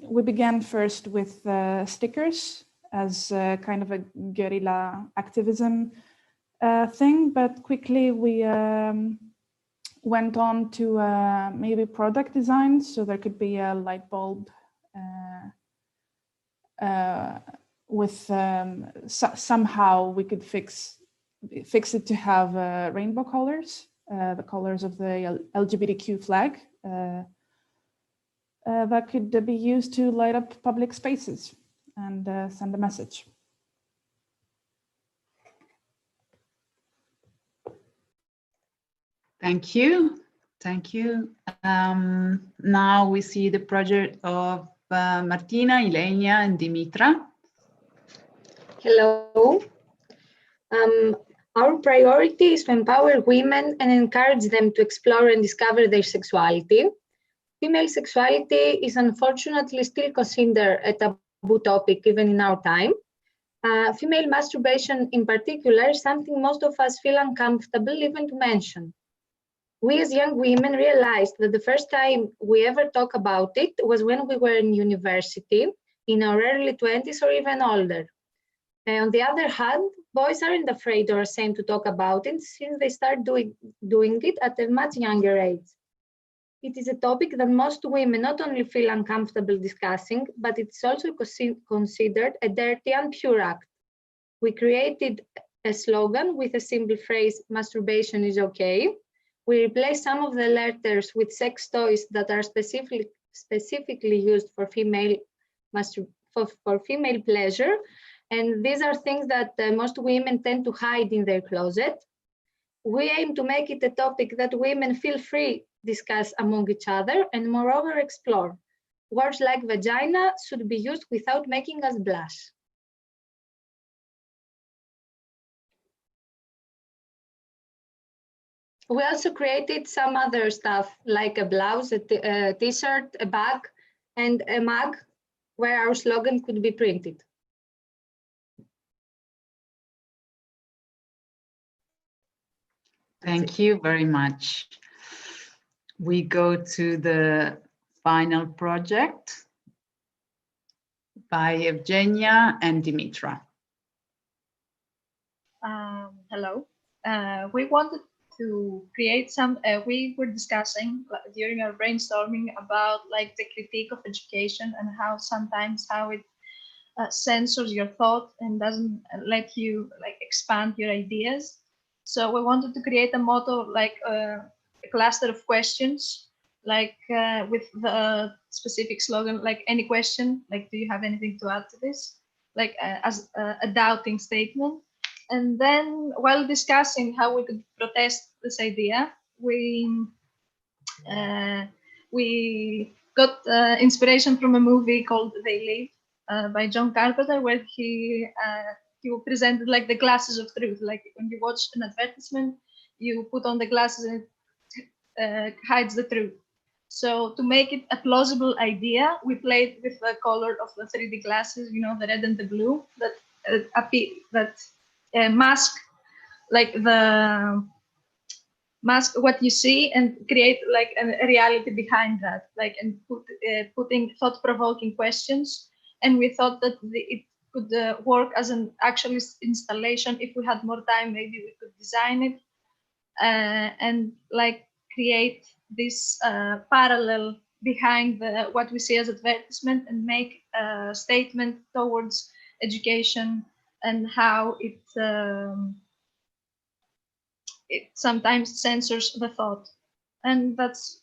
we began first with stickers as kind of a guerrilla activism thing, but quickly we went on to maybe product design. So there could be a light bulb with somehow we could fix it to have rainbow colors, the colors of the LGBTQ flag that could be used to light up public spaces and send a message. Thank you. Thank you. Now we see the project of Martina, Ilenia, and Dimitra. Hello. Our priority is to empower women and encourage them to explore and discover their sexuality. Female sexuality is unfortunately still considered a taboo topic even in our time. Female masturbation in particular is something most of us feel uncomfortable even to mention. We as young women realized that the first time we ever talk about it was when we were in university, in our early 20s or even older. On the other hand, boys aren't afraid or ashamed to talk about it since they start doing it at a much younger age. It is a topic that most women not only feel uncomfortable discussing, but it's also considered a dirty and impure act. We created a slogan with a simple phrase, masturbation is okay. We replaced some of the letters with sex toys that are specifically used for female pleasure. And these are things that most women tend to hide in their closet. We aim to make it a topic that women feel free to discuss among each other and moreover explore. Words like vagina should be used without making us blush. We also created some other stuff like a blouse, a t-shirt, a bag, and a mug where our slogan could be printed. Thank you very much. We go to the final project by Evgenia and Dimitra. Hello. We wanted to create some, we were discussing during our brainstorming about like the critique of education and how sometimes how it censors your thought and doesn't let you like expand your ideas. So we wanted to create a motto like a cluster of questions, like with the specific slogan, like any question, like do you have anything to add to this? Like as a doubting statement. And then while discussing how we could protest this idea, we got inspiration from a movie called They Live by John Carpenter, where he presented like the glasses of truth. Like when you watch an advertisement, you put on the glasses and it hides the truth. So to make it a plausible idea, we played with the color of the 3D glasses, you know, the red and the blue that mask like the mask what you see and create like a reality behind that, like, and putting thought-provoking questions. And we thought that it could work as an actual installation. If we had more time, maybe we could design it and like create this parallel behind what we see as advertisement and make a statement towards education and how it sometimes censors the thought. And that's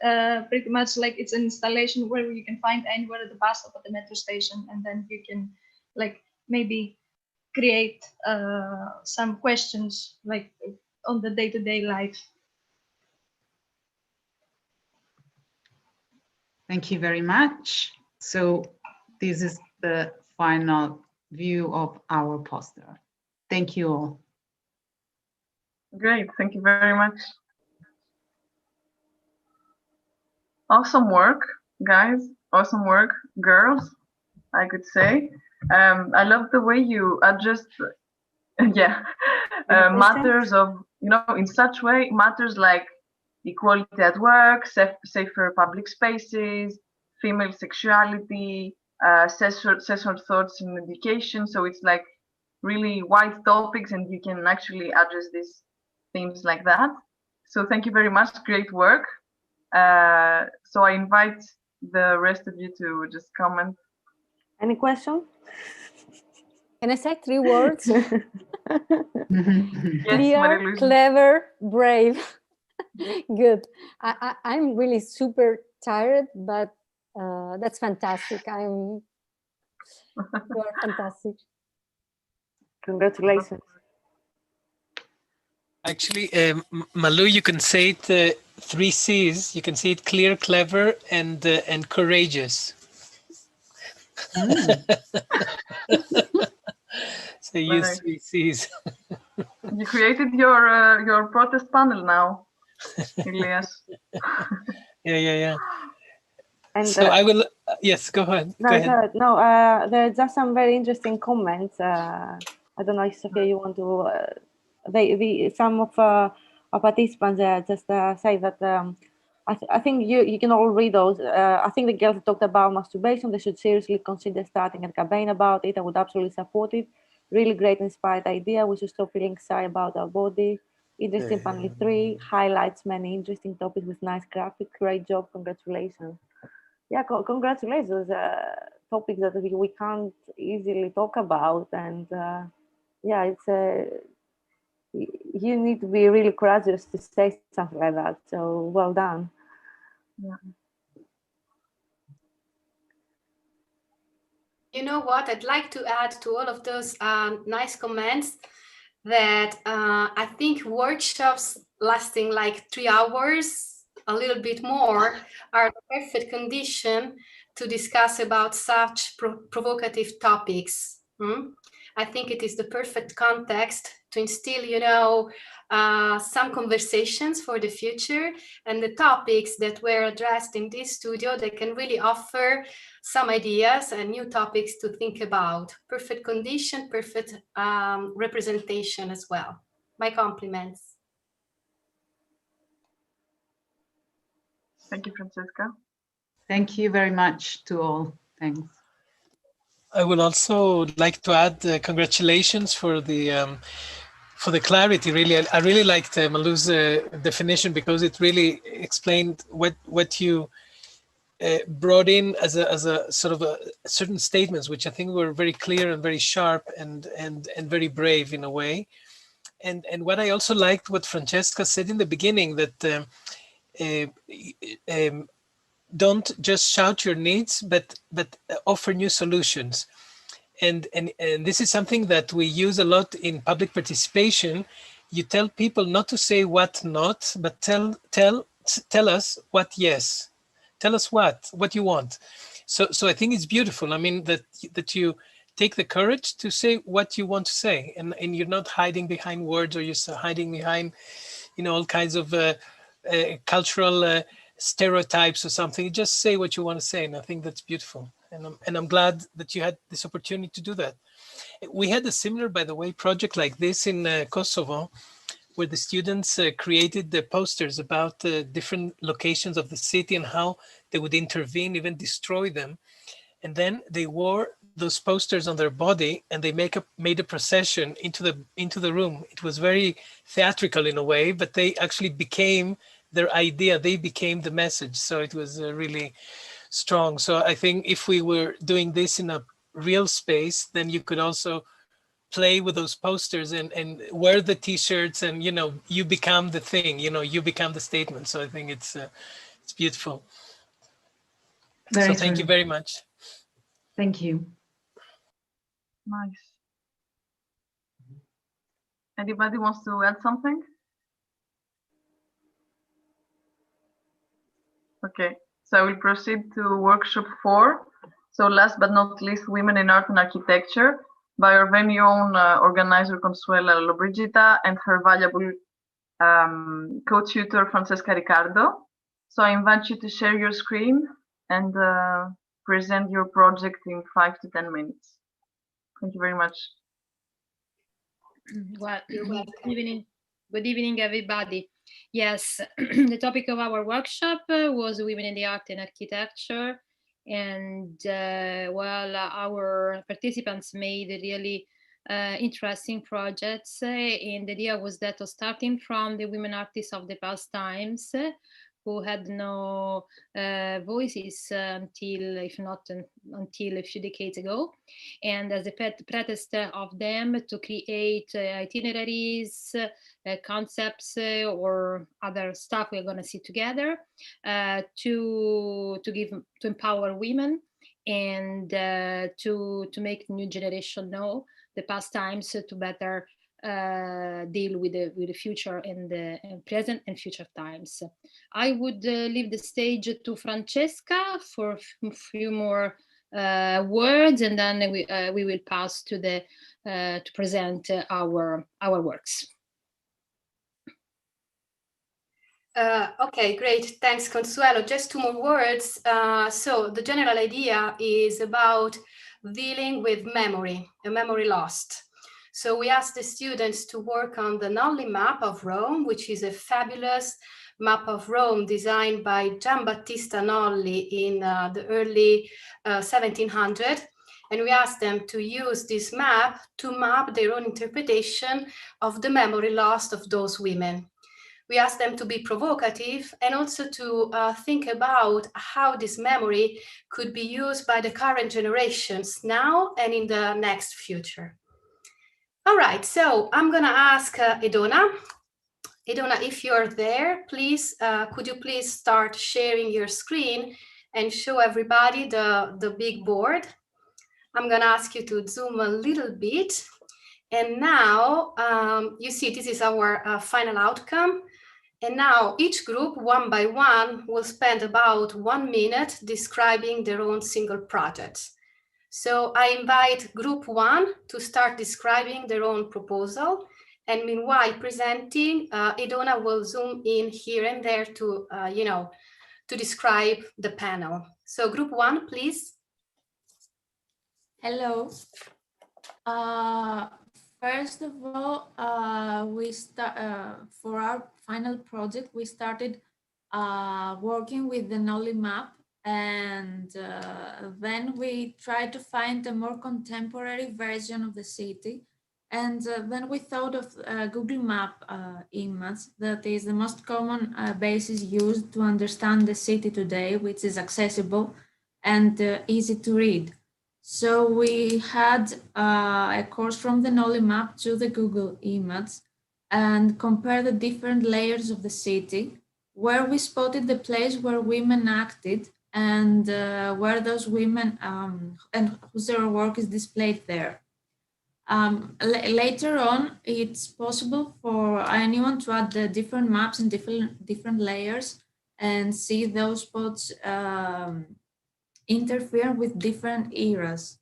pretty much like it's an installation where you can find anywhere at the bus stop, at the metro station, and then you can like maybe create some questions like on the day-to-day life. Thank you very much. So this is the final view of our poster. Thank you all. Great, thank you very much. Awesome work, guys. Awesome work, girls, I could say. I love the way you adjust, yeah, matters of, you know, in such way, matters like equality at work, safer public spaces, female sexuality, censored thoughts in education. So it's like really wide topics, and you can actually address these themes like that. So thank you very much, great work. So I invite the rest of you to just comment. Any question? Can I say 3 words? Yes, Clear, clever, brave. Good. I'm really super tired, but that's fantastic. You are fantastic. Congratulations. Actually, Malu, you can say it 3 C's. You can say it clear, clever, and courageous. So use 3 C's. You created your protest panel now, Elias. Yeah. And so I will. Yes, go ahead. No, go ahead. No. There are just some very interesting comments. I don't know if Sophia, you want to. Some of our participants just say that I think you can all read those. I think the girls talked about masturbation. They should seriously consider starting a campaign about it. I would absolutely support it. Really great, inspired idea. We should stop feeling shy about our body. Interesting panel 3 highlights many interesting topics with nice graphics. Great job, congratulations. Yeah, congratulations. Topics that we can't easily talk about, and yeah, it's you need to be really courageous to say something like that. So well done. Yeah. You know what? I'd like to add to all of those nice comments that I think workshops lasting like 3 hours, a little bit more, are the perfect condition to discuss about such provocative topics. I think it is the perfect context to instill, you know, some conversations for the future, and the topics that were addressed in this studio, they can really offer some ideas and new topics to think about. Perfect condition, perfect representation as well. My compliments. Thank you, Francesca. Thank you very much to all. Thanks. I would also like to add congratulations for the for the clarity. Really, I really liked Malu's definition, because it really explained what you brought in as a sort of a certain statements, which I think were very clear and very sharp and very brave in a way. And what I also liked what Francesca said in the beginning, that don't just shout your needs, but offer new solutions. And this is something that we use a lot in public participation. You tell people not to say what not, but tell us what yes. Tell us what you want. So I think it's beautiful. I mean, that you take the courage to say what you want to say, and you're not hiding behind words, or you're hiding behind, all kinds of cultural stereotypes or something. You just say what you want to say, and I think that's beautiful. And I'm glad that you had this opportunity to do that. We had a similar, by the way, project like this in Kosovo, where the students created the posters about different locations of the city and how they would intervene, even destroy them. And then they wore those posters on their body, and they made a procession into the room. It was very theatrical in a way, but they actually became their idea. They became the message. So it was really strong. So I think if we were doing this in a real space, then you could also play with those posters and wear the t-shirts, and you become the thing, you become the statement. So I think it's beautiful. Very so thank you very much. Thank you. Nice. Anybody wants to add something? Okay, so I will proceed to workshop 4. So last but not least, Women in Art and Architecture, by our very own organizer Consuela Lobrigida and her valuable co-tutor Francesca Riccardo. So I invite you to share your screen and present your project in 5 to 10 minutes. Thank you very much. Well, good evening, everybody. Yes, the topic of our workshop was Women in the Art and Architecture. And well, our participants made really interesting projects. And the idea was that of starting from the women artists of the past times, who had no voices until a few decades ago, and as a pretext of them to create itineraries, concepts, or other stuff we're going to see together to empower women and to make the new generation know the past times, to better deal with the future and the present and future times. I would leave the stage to Francesca for a few more words, and then we will pass to to present our works. Okay, great. Thanks, Consuelo. Just 2 more words. So the general idea is about dealing with memory, a memory lost. So we asked the students to work on the Nolli map of Rome, which is a fabulous map of Rome designed by Giambattista Nolli in the early 1700s. And we asked them to use this map to map their own interpretation of the memory lost of those women. We asked them to be provocative and also to think about how this memory could be used by the current generations now and in the next future. All right, so I'm going to ask Edona. Edona, if you're there, please, could you please start sharing your screen and show everybody the big board? I'm going to ask you to zoom a little bit. And now you see this is our final outcome. And now each group, one by one, will spend about 1 minute describing their own single projects. So I invite group 1 to start describing their own proposal. And meanwhile, presenting, Edona will zoom in here and there to, to describe the panel. So group 1, please. Hello. First of all, for our final project, we started working with the Nolli map, and then we tried to find a more contemporary version of the city. And then we thought of Google Map image, that is the most common basis used to understand the city today, which is accessible and easy to read. So we had a course from the Nolly map to the Google image and compare the different layers of the city, where we spotted the place where women acted and where those women and whose their work is displayed there. Later on, it's possible for anyone to add the different maps and different layers and see those spots interfere with different eras.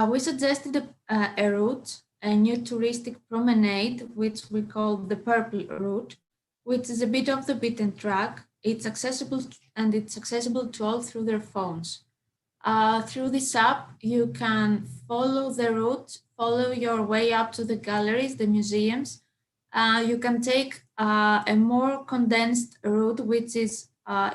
We suggested a route, a new touristic promenade, which we call the Purple Route, which is a bit off the beaten track. It's accessible to all through their phones. Through this app, you can follow the route, follow your way up to the galleries, the museums. You can take a more condensed route, which is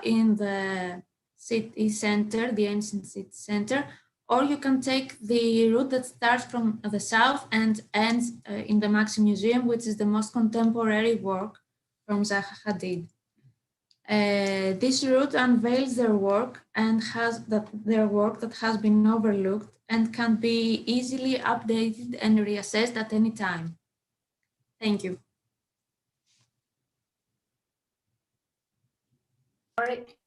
in the city center, the ancient city center, or you can take the route that starts from the south and ends in the Maxim Museum, which is the most contemporary work from Zaha Hadid. This route unveils their work and their work that has been overlooked and can be easily updated and reassessed at any time. Thank you.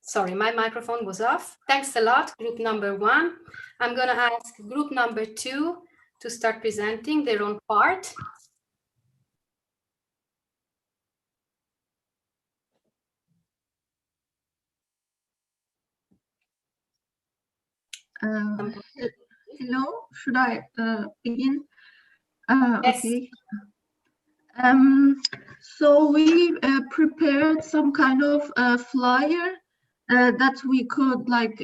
Sorry, my microphone was off. Thanks a lot, group number 1. I'm going to ask group number 2 to start presenting their own part. Hello, should I begin? Yes. Okay. So we prepared some kind of flyer that we could like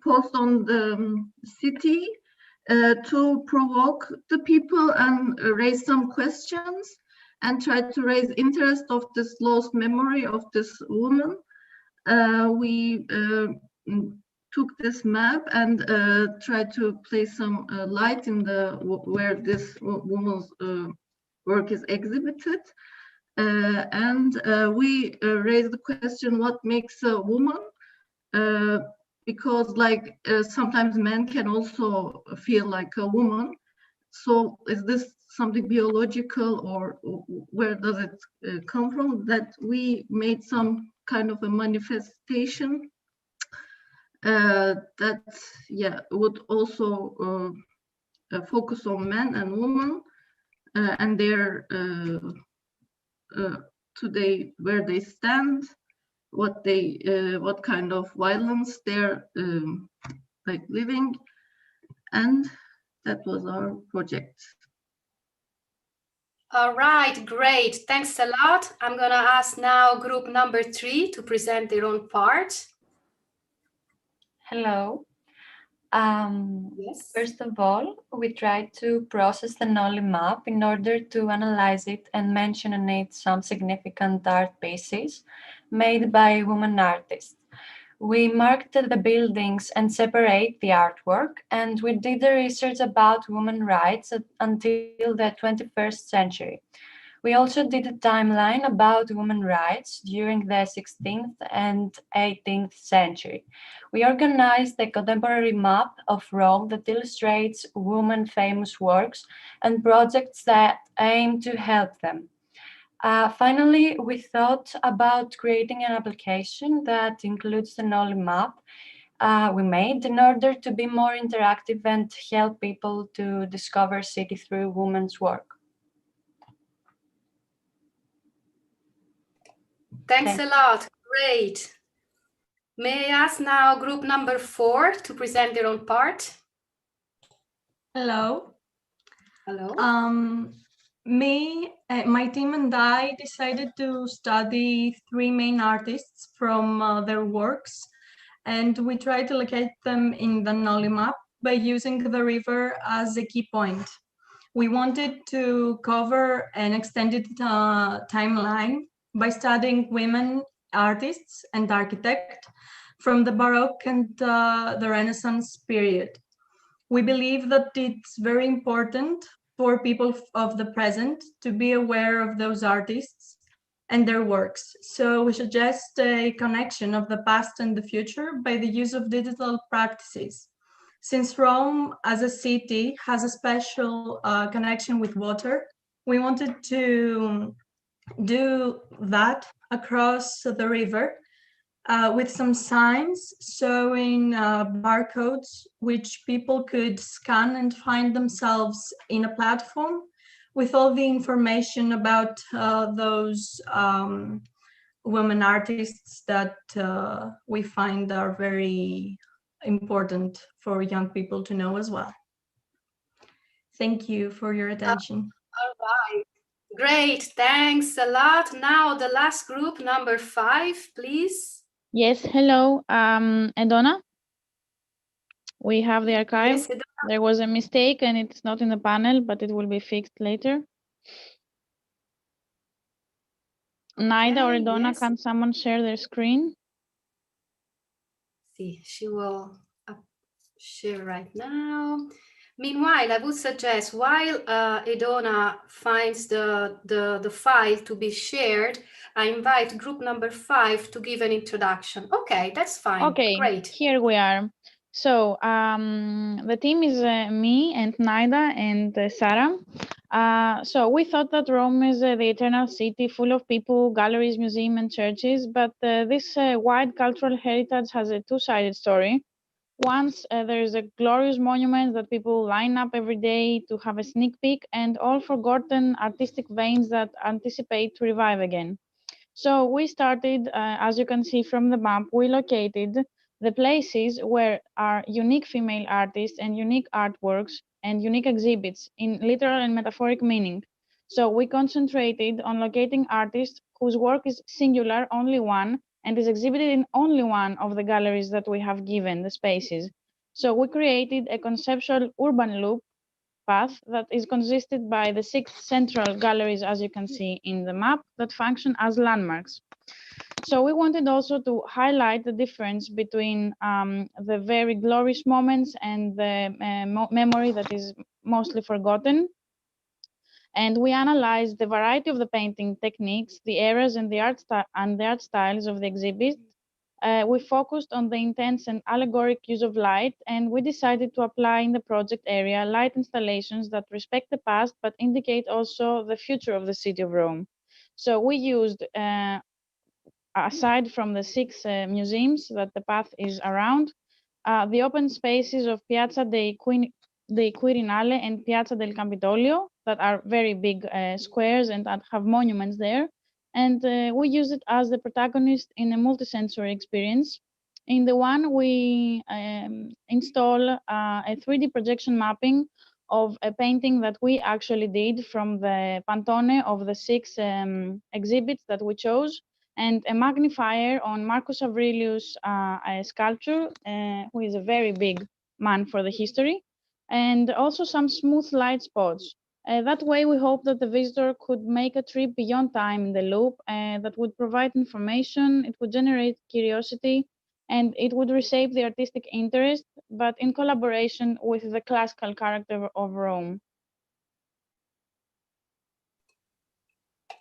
post on the city to provoke the people and raise some questions and try to raise interest of this lost memory of this woman. We took this map and tried to place some light in the where this woman's work is exhibited, and we raised the question: what makes a woman? Because like sometimes men can also feel like a woman. So is this something biological, or where does it come from? That we made some kind of a manifestation that would also focus on men and women and their today, where they stand, what kind of violence they're like living, and that was our project. All right, great. Thanks a lot. I'm going to ask now group number 3 to present their own part. Hello. Yes. First of all, we tried to process the Nolly map in order to analyze it and mention in it some significant art pieces made by women artists. We marked the buildings and separate the artwork, and we did the research about women's rights until the 21st century. We also did a timeline about women's rights during the 16th and 18th century. We organized a contemporary map of Rome that illustrates women's famous works and projects that aim to help them. Finally, we thought about creating an application that includes the Nolly map we made in order to be more interactive and help people to discover city through women's work. Thanks a lot. Great. May I ask now group number 4 to present their own part? Hello. Hello. My team and I decided to study 3 main artists from their works, and we tried to locate them in the Nolly map by using the river as a key point. We wanted to cover an extended timeline by studying women artists and architects from the Baroque and the Renaissance period. We believe that it's very important for people of the present to be aware of those artists and their works. So we suggest a connection of the past and the future by the use of digital practices. Since Rome as a city has a special connection with water, we wanted to do that across the river with some signs showing barcodes which people could scan and find themselves in a platform with all the information about those women artists that we find are very important for young people to know as well. Thank you for your attention. All right. Great, thanks a lot. Now the last group, number 5, please. Yes, hello, Edona. We have the archive. Yes, there was a mistake and it's not in the panel, but it will be fixed later. Naida or Edona, yes. can someone share their screen? See, she will share right now. Meanwhile, I would suggest while Edona finds the file to be shared, I invite group number 5 to give an introduction. Okay, that's fine. Okay, great. Here we are. So the team is me and Naida and Sarah. So we thought that Rome is the eternal city full of people, galleries, museums, and churches, but this wide cultural heritage has a two-sided story. Once there is a glorious monument that people line up every day to have a sneak peek, and all forgotten artistic veins that anticipate to revive again. So we started, as you can see from the map, we located the places where are unique female artists and unique artworks and unique exhibits in literal and metaphoric meaning. So we concentrated on locating artists whose work is singular, only one, and is exhibited in only one of the galleries that we have given the spaces. So we created a conceptual urban loop path that is consisted by the 6 central galleries, as you can see in the map, that function as landmarks. So we wanted also to highlight the difference between the very glorious moments and the memory that is mostly forgotten. And we analyzed the variety of the painting techniques, the eras and the art styles of the exhibit. We focused on the intense and allegoric use of light, and we decided to apply in the project area light installations that respect the past but indicate also the future of the city of Rome. So we used, aside from the 6 museums that the path is around, the open spaces of Piazza dei Quirinale and Piazza del Campidoglio that are very big squares and that have monuments there. And we use it as the protagonist in a multisensory experience. In the one, we install a 3D projection mapping of a painting that we actually did from the Pantone of the 6 exhibits that we chose, and a magnifier on Marcus Aurelius' sculpture, who is a very big man for the history, and also some smooth light spots. That way, we hope that the visitor could make a trip beyond time in the loop that would provide information, it would generate curiosity, and it would reshape the artistic interest, but in collaboration with the classical character of Rome.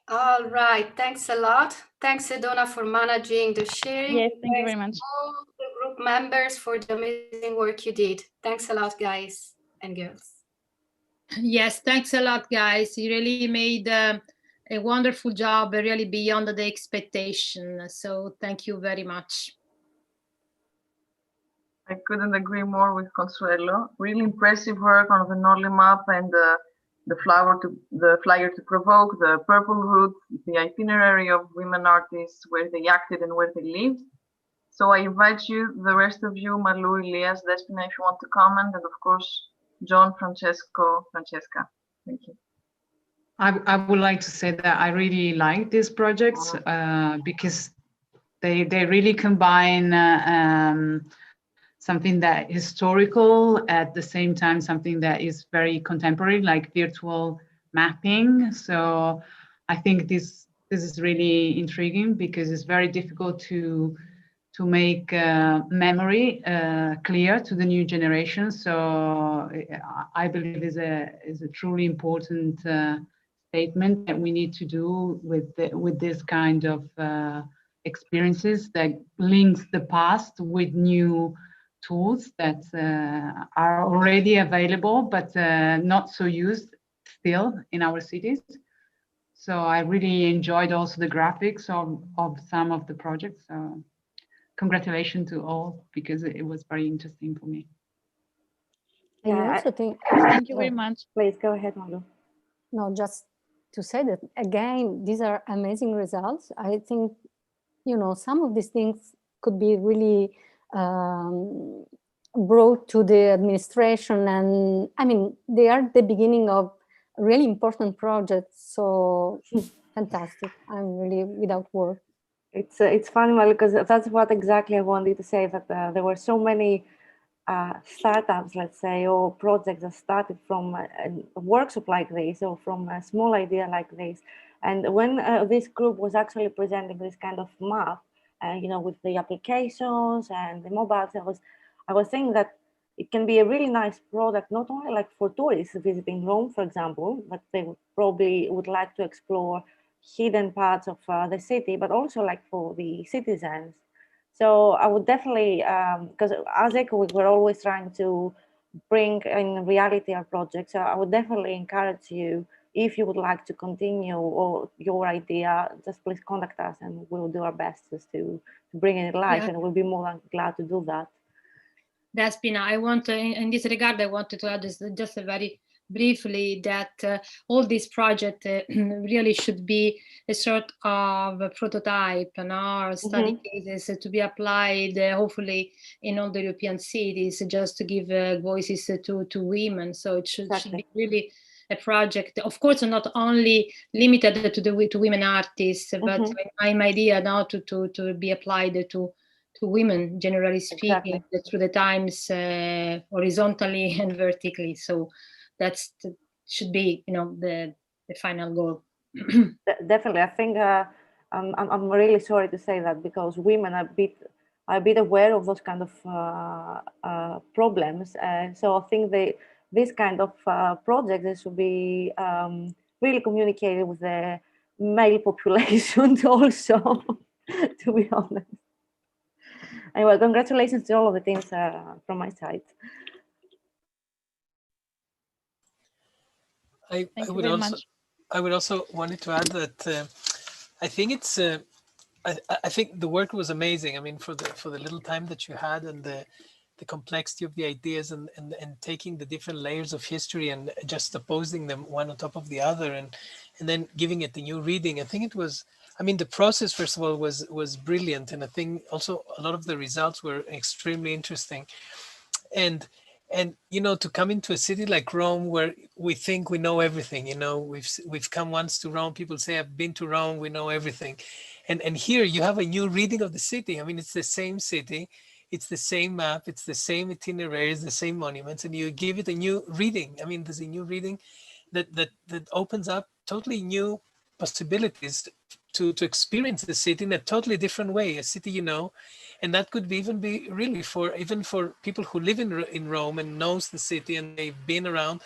All right, thanks a lot. Thanks, Edona, for managing the sharing. Yes, thank you very much. All the group members for the amazing work you did. Thanks a lot, guys and girls. Yes, thanks a lot, guys. You really made a wonderful job, really beyond the expectation. So thank you very much. I couldn't agree more with Consuelo. Really impressive work on the Nolly map and the flyer to provoke, the purple route, the itinerary of women artists, where they acted and where they lived. So I invite you, the rest of you, Malu, Elias, Despina, if you want to comment, and of course, John, Francesco, Francesca. Thank you. I would like to say that I really like these projects because they really combine something that is historical, at the same time something that is very contemporary, like virtual mapping. So I think this is really intriguing because it's very difficult to to make memory clear to the new generation. So I believe is a truly important statement that we need to do with this kind of experiences that links the past with new tools that are already available but not so used still in our cities. So I really enjoyed also the graphics of some of the projects. So congratulations to all, because it was very interesting for me. I also think. Thank you very much. Please go ahead, Malu. No, just to say that again, these are amazing results. I think, you know, some of these things could be really brought to the administration, and I mean, they are the beginning of really important projects. So fantastic! I'm really without words. It's funny, Malu, because that's what exactly I wanted to say, that there were so many startups, let's say, or projects that started from a workshop like this, or from a small idea like this. And when this group was actually presenting this kind of map, you know, with the applications and the mobiles, I was thinking that it can be a really nice product, not only like for tourists visiting Rome, for example, but they would like to explore hidden parts of the city, but also like for the citizens. So I would definitely, because as Ecoweek, we're always trying to bring in reality our projects. So I would definitely encourage you, if you would like to continue or your idea, just please contact us and we'll do our best just to bring it live, and we'll be more than glad to do that. Despina, I want to, in this regard, I wanted to add just a very briefly that all these projects really should be a sort of a prototype and our study cases to be applied hopefully in all the European cities, just to give voices to women. So it should be really a project, of course, not only limited to women artists, but my idea now to be applied to women, generally speaking, through the times horizontally and vertically. So should be, you know, the final goal. Definitely, I think I'm really sorry to say that, because women are a bit aware of those kind of problems. So I think this kind of projects should be really communicated with the male population also, to be honest. Anyway, congratulations to all of the teams from my side. I would also wanted to add that I think it's I think the work was amazing. I mean, for the little time that you had, and the complexity of the ideas, and taking the different layers of history and just opposing them one on top of the other, and then giving it the new reading. I think it was, I mean, the process, first of all, was brilliant, and I think also a lot of the results were extremely interesting. And you know, to come into a city like Rome, where we think we know everything, you know, we've come once to Rome, people say I've been to Rome, we know everything, and here you have a new reading of the city. I mean, it's the same city, it's the same map, it's the same itineraries, the same monuments, and you give it a new reading. I mean, there's a new reading that opens up totally new possibilities to experience the city in a totally different way, a city, you know. And that could even be really for people who live in Rome and knows the city and they've been around,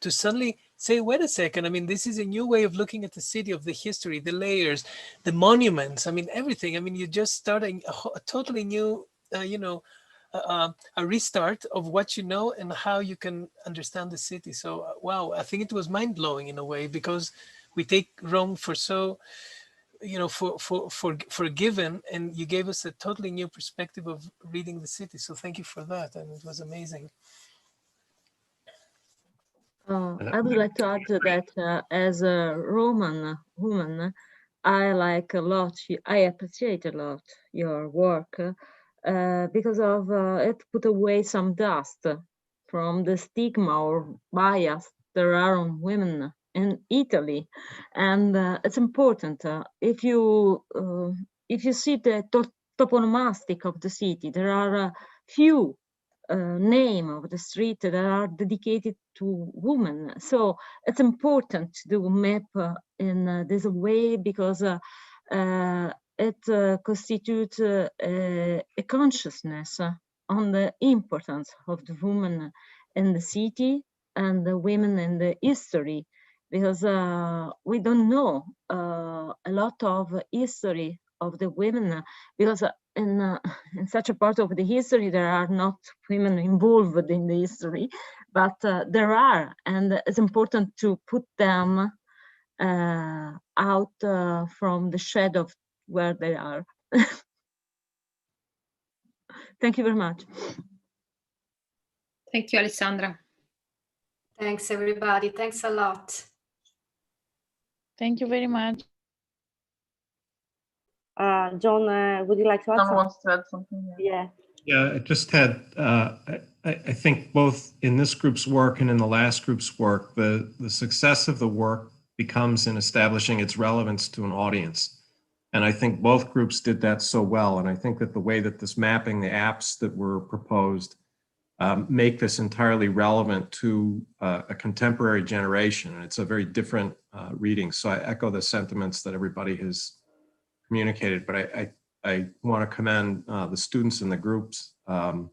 to suddenly say, wait a second, I mean, this is a new way of looking at the city, of the history, the layers, the monuments, I mean, everything. I mean, you just start a totally new, you know, a restart of what you know and how you can understand the city. So, wow, I think it was mind-blowing in a way, because we take Rome for so, you know, for given, and you gave us a totally new perspective of reading the city. So thank you for that, and it was amazing. I would like to add that as a Roman woman, I like a lot, I appreciate a lot your work because of it put away some dust from the stigma or bias there are on women in Italy, and it's important. If you see the toponomastic of the city, there are a few name of the street that are dedicated to women. So it's important to do map in this way, because it constitutes a consciousness on the importance of the woman in the city and the women in the history, because we don't know a lot of history of the women, because in such a part of the history there are not women involved in the history, but there are, and it's important to put them out from the shadow where they are. Thank you very much. Thank you, Alessandra. Thanks, everybody. Thanks a lot. Thank you very much. John, would you like to add Someone something? wants to add something? Yeah. Yeah, I just had, I think both in this group's work and in the last group's work, the success of the work becomes in establishing its relevance to an audience. And I think both groups did that so well. And I think that the way that this mapping, the apps that were proposed, make this entirely relevant to a contemporary generation. And it's a very different reading. So I echo the sentiments that everybody has communicated, but I want to commend the students in the groups on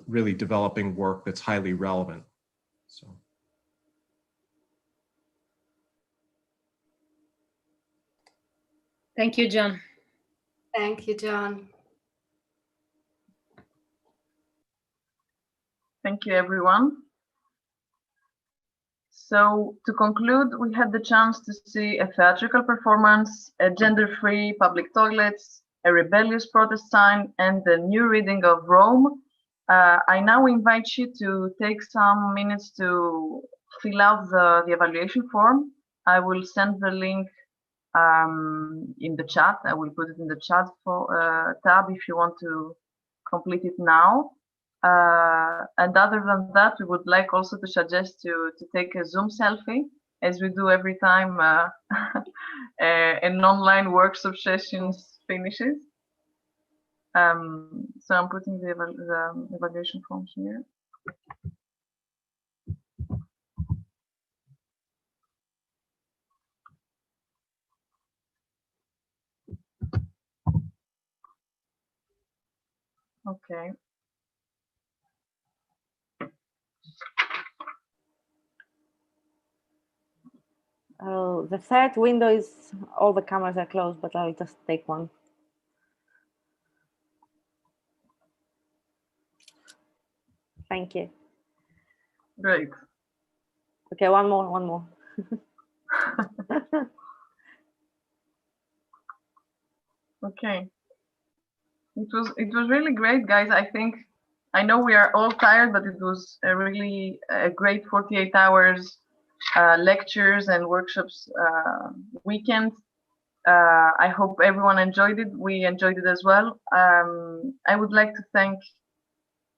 really developing work that's highly relevant. So. Thank you, John. Thank you, John. Thank you, everyone. So to conclude, we had the chance to see a theatrical performance, a gender-free public toilets, a rebellious protest sign, and the new reading of Rome. I now invite you to take some minutes to fill out the evaluation form. I will send the link in the chat. I will put it in the chat for, tab if you want to complete it now. And other than that, we would like also to suggest to take a Zoom selfie, as we do every time an online workshop sessions finishes. So I'm putting the evaluation form here. Okay. Oh, the third window is all the cameras are closed, but I'll just take one. Thank you. Great. Okay, one more. Okay. It was really great, guys. I know we are all tired, but it was a really great 48 hours lectures and workshops weekend. I hope everyone enjoyed it. We enjoyed it as well. I would like to thank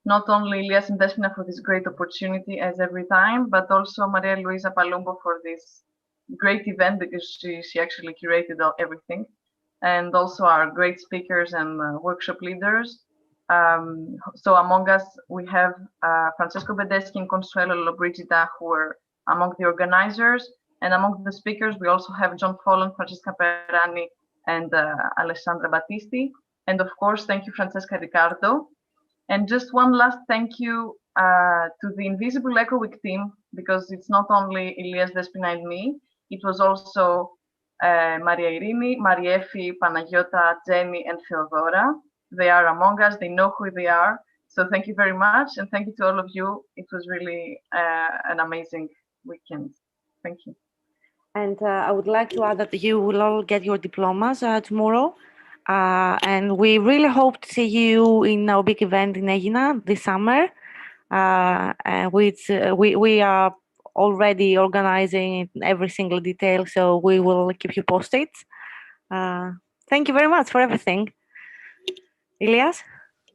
not only Elias and Despina for this great opportunity as every time, but also Maria Luisa Palumbo for this great event, because she actually curated everything, and also our great speakers and workshop leaders. So among us, we have Francesco Bedeschi and Consuelo Lollobrigida, who were among the organizers, and among the speakers, we also have John Follen, Francesca Perani, and Alessandra Battisti. And of course, thank you, Francesca Riccardo. And just one last thank you to the Invisible Ecoweek team, because it's not only Elias, Despina, and me, it was also Maria Irini, Mariefi, Panagiota, Jenny, and Theodora. They are among us, they know who they are. So thank you very much, and thank you to all of you. It was really an amazing weekend. Thank you. And I would like to add that you will all get your diplomas tomorrow. And we really hope to see you in our big event in Aegina this summer, which we are already organizing every single detail, so we will keep you posted. Thank you very much for everything. Elias?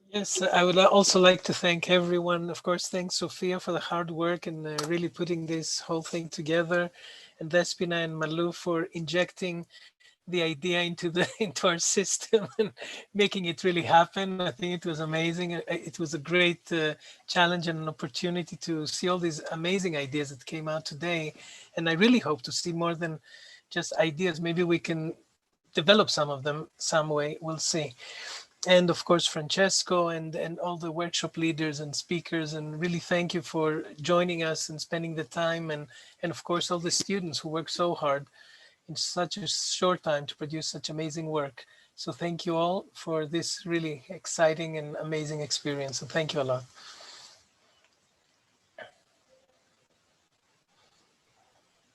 Yes, I would also like to thank everyone. Of course, thanks Sophia for the hard work and really putting this whole thing together, and Despina and Malu for injecting the idea into our system and making it really happen. I think it was amazing. It was a great challenge and an opportunity to see all these amazing ideas that came out today. And I really hope to see more than just ideas. Maybe we can develop some of them some way. We'll see. And of course, Francesco and all the workshop leaders and speakers, and really thank you for joining us and spending the time, and of course all the students who work so hard in such a short time to produce such amazing work. So thank you all for this really exciting and amazing experience. So thank you a lot.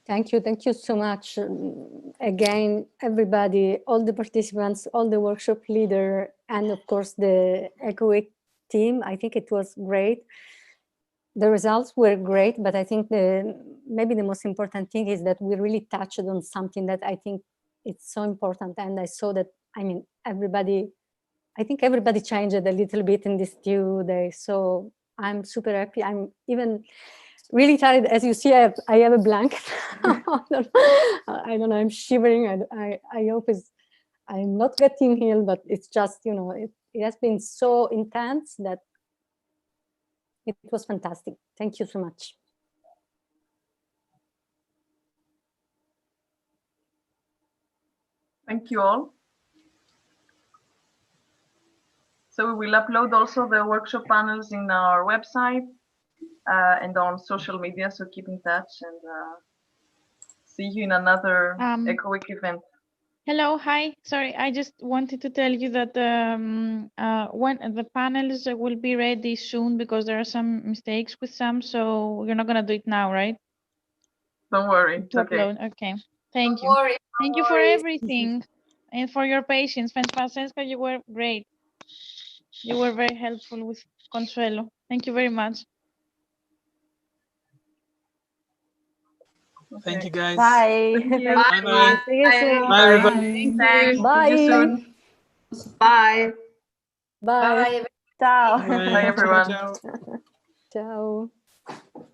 Thank you so much. Again, everybody, all the participants, all the workshop leader, and of course the Ecoweek team. I think it was great. The results were great, but I think maybe the most important thing is that we really touched on something that I think it's so important. And I saw that, I mean, I think everybody changed a little bit in these 2 days. So I'm super happy. I'm even really tired. As you see, I have a blanket. I don't know, I'm shivering. I hope I'm not getting ill, but it's just, you know, it has been so intense that it was fantastic. Thank you so much. Thank you all. So we will upload also the workshop panels in our website and on social media. So keep in touch, and see you in another Ecoweek event. Hello, hi. Sorry, I just wanted to tell you that when the panels will be ready soon, because there are some mistakes with some, so you're not gonna do it now, right? Don't worry, it's okay. Okay, thank you. Thank you for everything and for your patience. Francesca, you were great. You were very helpful with Consuelo. Thank you very much. Thank you, guys. Bye. Thank you. Bye-bye. See you soon. Bye, everybody. Thanks. Bye. See you soon. Bye. Bye. Ciao. Bye. Bye, everyone. Ciao, ciao. Ciao.